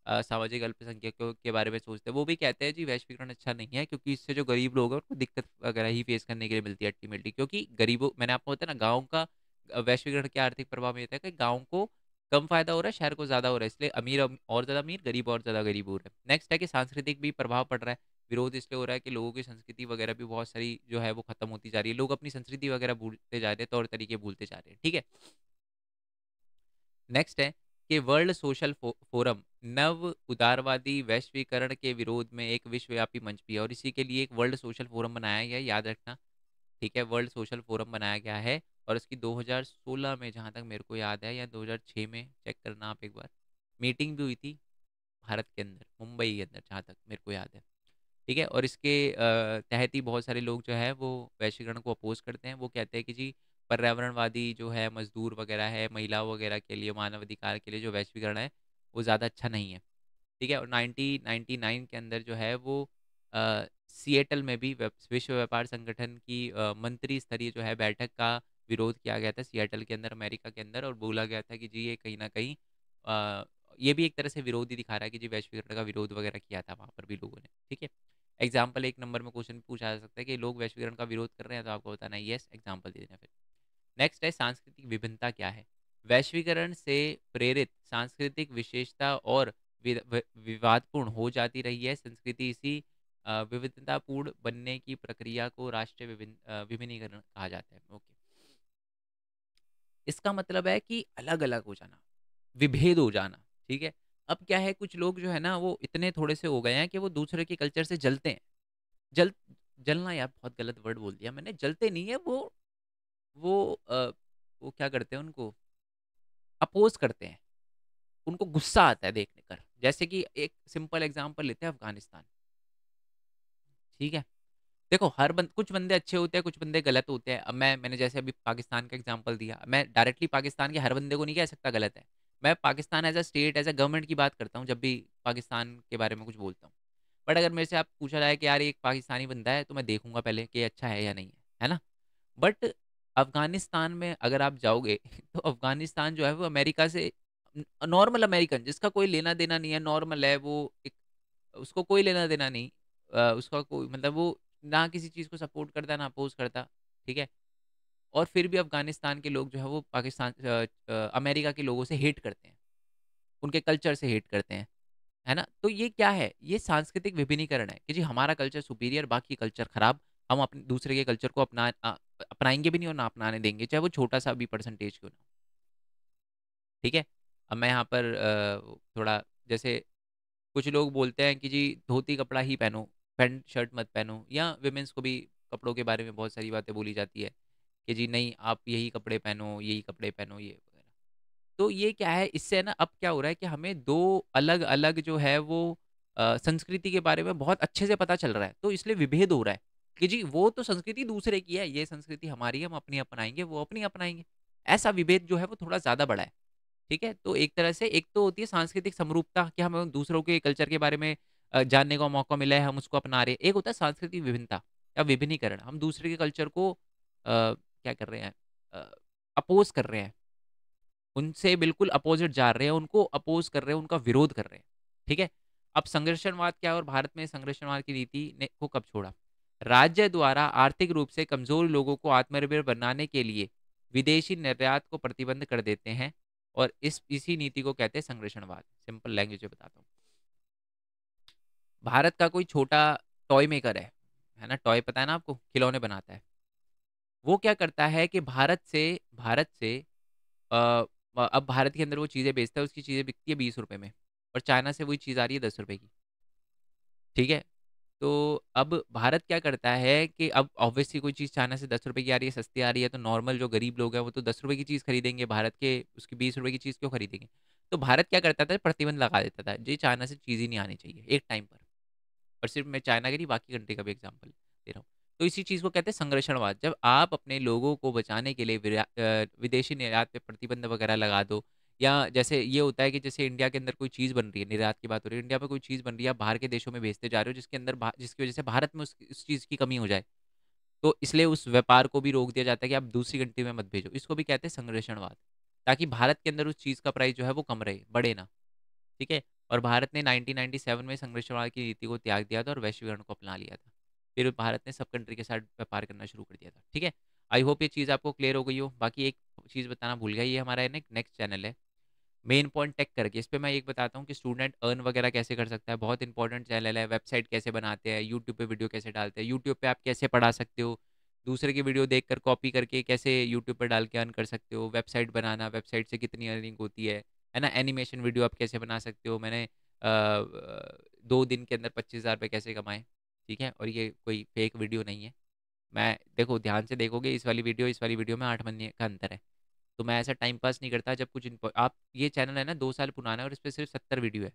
सामाजिक अल्पसंख्यकों के बारे में सोचते हैं। वो भी कहते हैं जी वैश्वीकरण अच्छा नहीं है, क्योंकि इससे जो गरीब लोग हैं उनको दिक्कत वगैरह ही फेस करने के लिए मिलती है अल्टीमेटली। क्योंकि गरीबों, मैंने आपको बताया ना, गाँव का वैश्वीकरण के आर्थिक प्रभाव में ये था कि गाँव को कम फायदा हो रहा है, शहर को ज्यादा हो रहा है, इसलिए और ज्यादा अमीर, गरीब और ज्यादा गरीब हो रहा है। नेक्स्ट है कि सांस्कृतिक भी प्रभाव पड़ रहा है। विरोध इसलिए हो रहा है कि लोगों की संस्कृति वगैरह भी बहुत सारी जो है वो खत्म होती जा रही है, लोग अपनी संस्कृति वगैरह भूलते जा रहे हैं, तौर तरीके भूलते जा रहे हैं। ठीक है, नेक्स्ट है कि वर्ल्ड सोशल फोरम नव उदारवादी वैश्वीकरण के विरोध में एक विश्वव्यापी मंच भी है, और इसी के लिए एक वर्ल्ड सोशल फोरम बनाया गया है, याद रखना। ठीक है, वर्ल्ड सोशल फोरम बनाया गया है, और इसकी 2016 में, जहाँ तक मेरे को याद है, या 2006 में, चेक करना आप एक बार, मीटिंग भी हुई थी भारत के अंदर, मुंबई के अंदर, जहाँ तक मेरे को याद है। ठीक है, और इसके तहत ही बहुत सारे लोग जो है वो वैश्वीकरण को अपोज करते हैं। वो कहते हैं कि जी पर्यावरणवादी जो है, मजदूर वगैरह है, महिलाओं वगैरह के लिए, मानव अधिकार के लिए जो वैश्वीकरण है वो ज़्यादा अच्छा नहीं है। ठीक है। और 1999 के अंदर जो है वो सिएटल में भी विश्व व्यापार संगठन की मंत्री स्तरीय जो है बैठक का विरोध किया गया था सिएटल के अंदर, अमेरिका के अंदर, और बोला गया था कि जी ये कहीं ना कहीं अ, ये भी एक तरह से विरोध ही दिखा रहा है कि जी वैश्वीकरण का विरोध वगैरह किया था वहाँ पर भी लोगों ने। ठीक है। एग्जाम्पल 1 नंबर में क्वेश्चन पूछा जा सकता है कि लोग वैश्वीकरण का विरोध कर रहे हैं, तो आपको बताना है यस, एग्जाम्पल दे देना फिर। नेक्स्ट है सांस्कृतिक विभिन्नता क्या है। वैश्वीकरण से प्रेरित सांस्कृतिक विशेषता और विवादपूर्ण हो जाती रही है संस्कृति। इसी विविधतापूर्ण बनने की प्रक्रिया को राष्ट्रीय विभिन्नीकरण कहा जाता है। ओके, इसका मतलब है कि अलग अलग हो जाना, विभेद हो जाना। ठीक है। अब क्या है, कुछ लोग जो है ना वो इतने थोड़े से हो गए हैं कि वो दूसरे के कल्चर से जलते हैं। जल जलना यार बहुत गलत वर्ड बोल दिया मैंने, जलते नहीं है वो वो क्या करते हैं, उनको अपोज करते हैं, उनको गुस्सा आता है देखने कर। जैसे कि एक सिंपल एग्जांपल लेते हैं, अफगानिस्तान। ठीक है। देखो कुछ बंदे अच्छे होते हैं, कुछ बंदे गलत होते हैं। अब मैंने जैसे अभी पाकिस्तान का एग्जांपल दिया, मैं डायरेक्टली पाकिस्तान के हर बंदे को नहीं कह सकता गलत है। मैं Pakistan as a state, as a government की बात करता हूँ जब भी पाकिस्तान के बारे में कुछ बोलता हूँ। बट अगर मेरे से आप पूछा जाए कि यार एक पाकिस्तानी बंदा है, तो मैं देखूंगा पहले कि ये अच्छा है या नहीं है ना। बट अफगानिस्तान में अगर आप जाओगे तो अफगानिस्तान जो है वो अमेरिका से, नॉर्मल अमेरिकन जिसका कोई लेना देना नहीं है, नॉर्मल है वो एक, उसको कोई लेना देना नहीं, उसका कोई मतलब वो ना किसी चीज़ को सपोर्ट करता ना अपोज करता। ठीक है। और फिर भी अफगानिस्तान के लोग जो है वो अमेरिका के लोगों से हेट करते हैं, उनके कल्चर से हेट करते हैं, है ना। तो ये क्या है, ये सांस्कृतिक विभिन्नीकरण है कि जी हमारा कल्चर सुपीरियर, बाकी कल्चर खराब। हम अपने दूसरे के कल्चर को अपनाएंगे भी नहीं और ना अपनाने देंगे, चाहे वो छोटा सा भी परसेंटेज क्यों ना हो। ठीक है। अब मैं यहाँ पर थोड़ा, जैसे कुछ लोग बोलते हैं कि जी धोती कपड़ा ही पहनो, पैंट शर्ट मत पहनो, या विमेंस को भी कपड़ों के बारे में बहुत सारी बातें बोली जाती है कि जी नहीं आप यही कपड़े पहनो, यही कपड़े पहनो, ये वगैरह। तो ये क्या है, इससे ना अब क्या हो रहा है कि हमें दो अलग अलग जो है वो संस्कृति के बारे में बहुत अच्छे से पता चल रहा है, तो इसलिए विभेद हो रहा है कि जी वो तो संस्कृति दूसरे की है, ये संस्कृति हमारी है, हम अपनी अपनाएंगे, वो अपनी अपनाएंगे। ऐसा विभेद जो है वो थोड़ा ज्यादा बड़ा है। ठीक है। तो एक तरह से एक तो होती है सांस्कृतिक समरूपता कि हमें दूसरों के कल्चर के बारे में जानने का मौका मिला है, हम उसको अपना रहे हैं। एक होता है सांस्कृतिक विभिन्नता या विभिन्नीकरण, हम दूसरे के कल्चर को क्या कर रहे हैं, अपोज कर रहे हैं, उनसे बिल्कुल अपोजिट जा रहे हैं, उनको अपोज कर रहे हैं, उनका विरोध कर रहे हैं। ठीक है। अब संरक्षणवाद क्या है, और भारत में संरक्षणवाद की नीति ने को कब छोड़ा। राज्य द्वारा आर्थिक रूप से कमजोर लोगों को आत्मनिर्भर बनाने के लिए विदेशी निर्यात को प्रतिबंध कर देते हैं, और इसी नीति को कहते हैं संरक्षणवाद। सिंपल लैंग्वेज में बताता हूँ। भारत का कोई छोटा टॉय मेकर है ना, टॉय पता है ना आपको, खिलौने बनाता है। वो क्या करता है कि भारत से अ, अब भारत के अंदर वो चीज़ें बेचता है, उसकी चीज़ें बिकती है 20 रुपए में, और चाइना से वही चीज़ आ रही है 10 रुपए की। ठीक है। तो अब भारत क्या करता है कि अब ऑब्वियसली कोई चीज़ चाइना से 10 रुपए की आ रही है, सस्ती आ रही है, तो नॉर्मल जो गरीब लोग हैं वो तो 10 रुपए की चीज़ खरीदेंगे, भारत के उसकी 20 रुपए की चीज़ क्यों खरीदेंगे। तो भारत क्या करता था, प्रतिबंध लगा देता था, जी चाइना से चीज़ ही नहीं आनी चाहिए एक टाइम पर। और सिर्फ मैं चाइना की नहीं, बाकी कंट्री का भी एग्जाम्पल दे रहा हूँ। तो इसी चीज़ को कहते हैं संरक्षणवाद। जब आप अपने लोगों को बचाने के लिए विदेशी निर्यात पे प्रतिबंध वगैरह लगा दो, या जैसे ये होता है कि जैसे इंडिया के अंदर कोई चीज़ बन रही है, निर्यात की बात हो रही है, इंडिया में कोई चीज़ बन रही है, आप बाहर के देशों में भेजते जा रहे हो, जिसके अंदर जिसकी वजह से भारत में उस चीज़ की कमी हो जाए, तो इसलिए उस व्यापार को भी रोक दिया जाता है कि आप दूसरी कंट्री में मत भेजो। इसको भी कहते हैं संरक्षणवाद, ताकि भारत के अंदर उस चीज़ का प्राइस जो है वो कम रहे, बढ़े ना। ठीक है। और भारत ने 1997 में संरक्षणवाद की नीति को त्याग दिया था और वैश्वीकरण को अपना लिया था। फिर भारत ने सब कंट्री के साथ व्यापार करना शुरू कर दिया था। ठीक है। आई होप ये चीज़ आपको क्लियर हो गई हो। बाकी एक चीज़ बताना भूल गया, ये हमारा नेक्स्ट चैनल है मेन पॉइंट टेक करके, इस पे मैं एक बताता हूँ कि स्टूडेंट अर्न वगैरह कैसे कर सकता है। बहुत इंपॉर्टेंट चैनल है। वेबसाइट कैसे बनाते हैं, यूट्यूब पे वीडियो कैसे डालते हैं, यूट्यूब पे आप कैसे पढ़ा सकते हो, दूसरे की वीडियो देखकर कॉपी करके कैसे यूट्यूब पर डाल के अर्न कर सकते हो, वेबसाइट बनाना, वेबसाइट से कितनी अर्निंग होती है ना। एनिमेशन वीडियो आप कैसे बना सकते हो, मैंने 2 दिन के अंदर 25,000 रुपये कैसे कमाए। ठीक है। और ये कोई फेक वीडियो नहीं है। मैं देखो ध्यान से देखोगे, इस वाली वीडियो में 8 महीने का अंतर है। तो मैं ऐसा टाइम पास नहीं करता जब कुछ आप, ये चैनल है ना 2 साल पुराना है और इस पर सिर्फ 70 वीडियो है।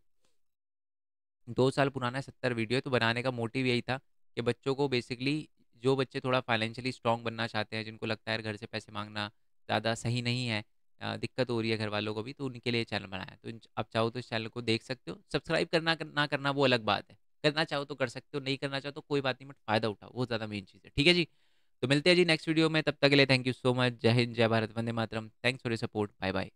2 साल पुराना है, 70 वीडियो है। तो बनाने का मोटिव यही था कि बच्चों को बेसिकली, जो बच्चे थोड़ा फाइनेंशियली स्ट्रांग बनना चाहते हैं, जिनको लगता है यार घर से पैसे मांगना ज़्यादा सही नहीं है, दिक्कत हो रही है घर वालों को भी, तो उनके लिए चैनल बनाया है। तो आप चाहो तो इस चैनल को देख सकते हो। सब्सक्राइब करना ना करना वो अलग बात है, करना चाहो तो कर सकते हो, नहीं करना चाहो तो कोई बात नहीं, बट फायदा उठाओ, वो ज़्यादा मेन चीज़ है। ठीक है जी, तो मिलते हैं जी नेक्स्ट वीडियो में, तब तक के लिए थैंक यू सो मच। जय हिंद, जय भारत, वंदे मातरम। Thanks for your support, bye bye.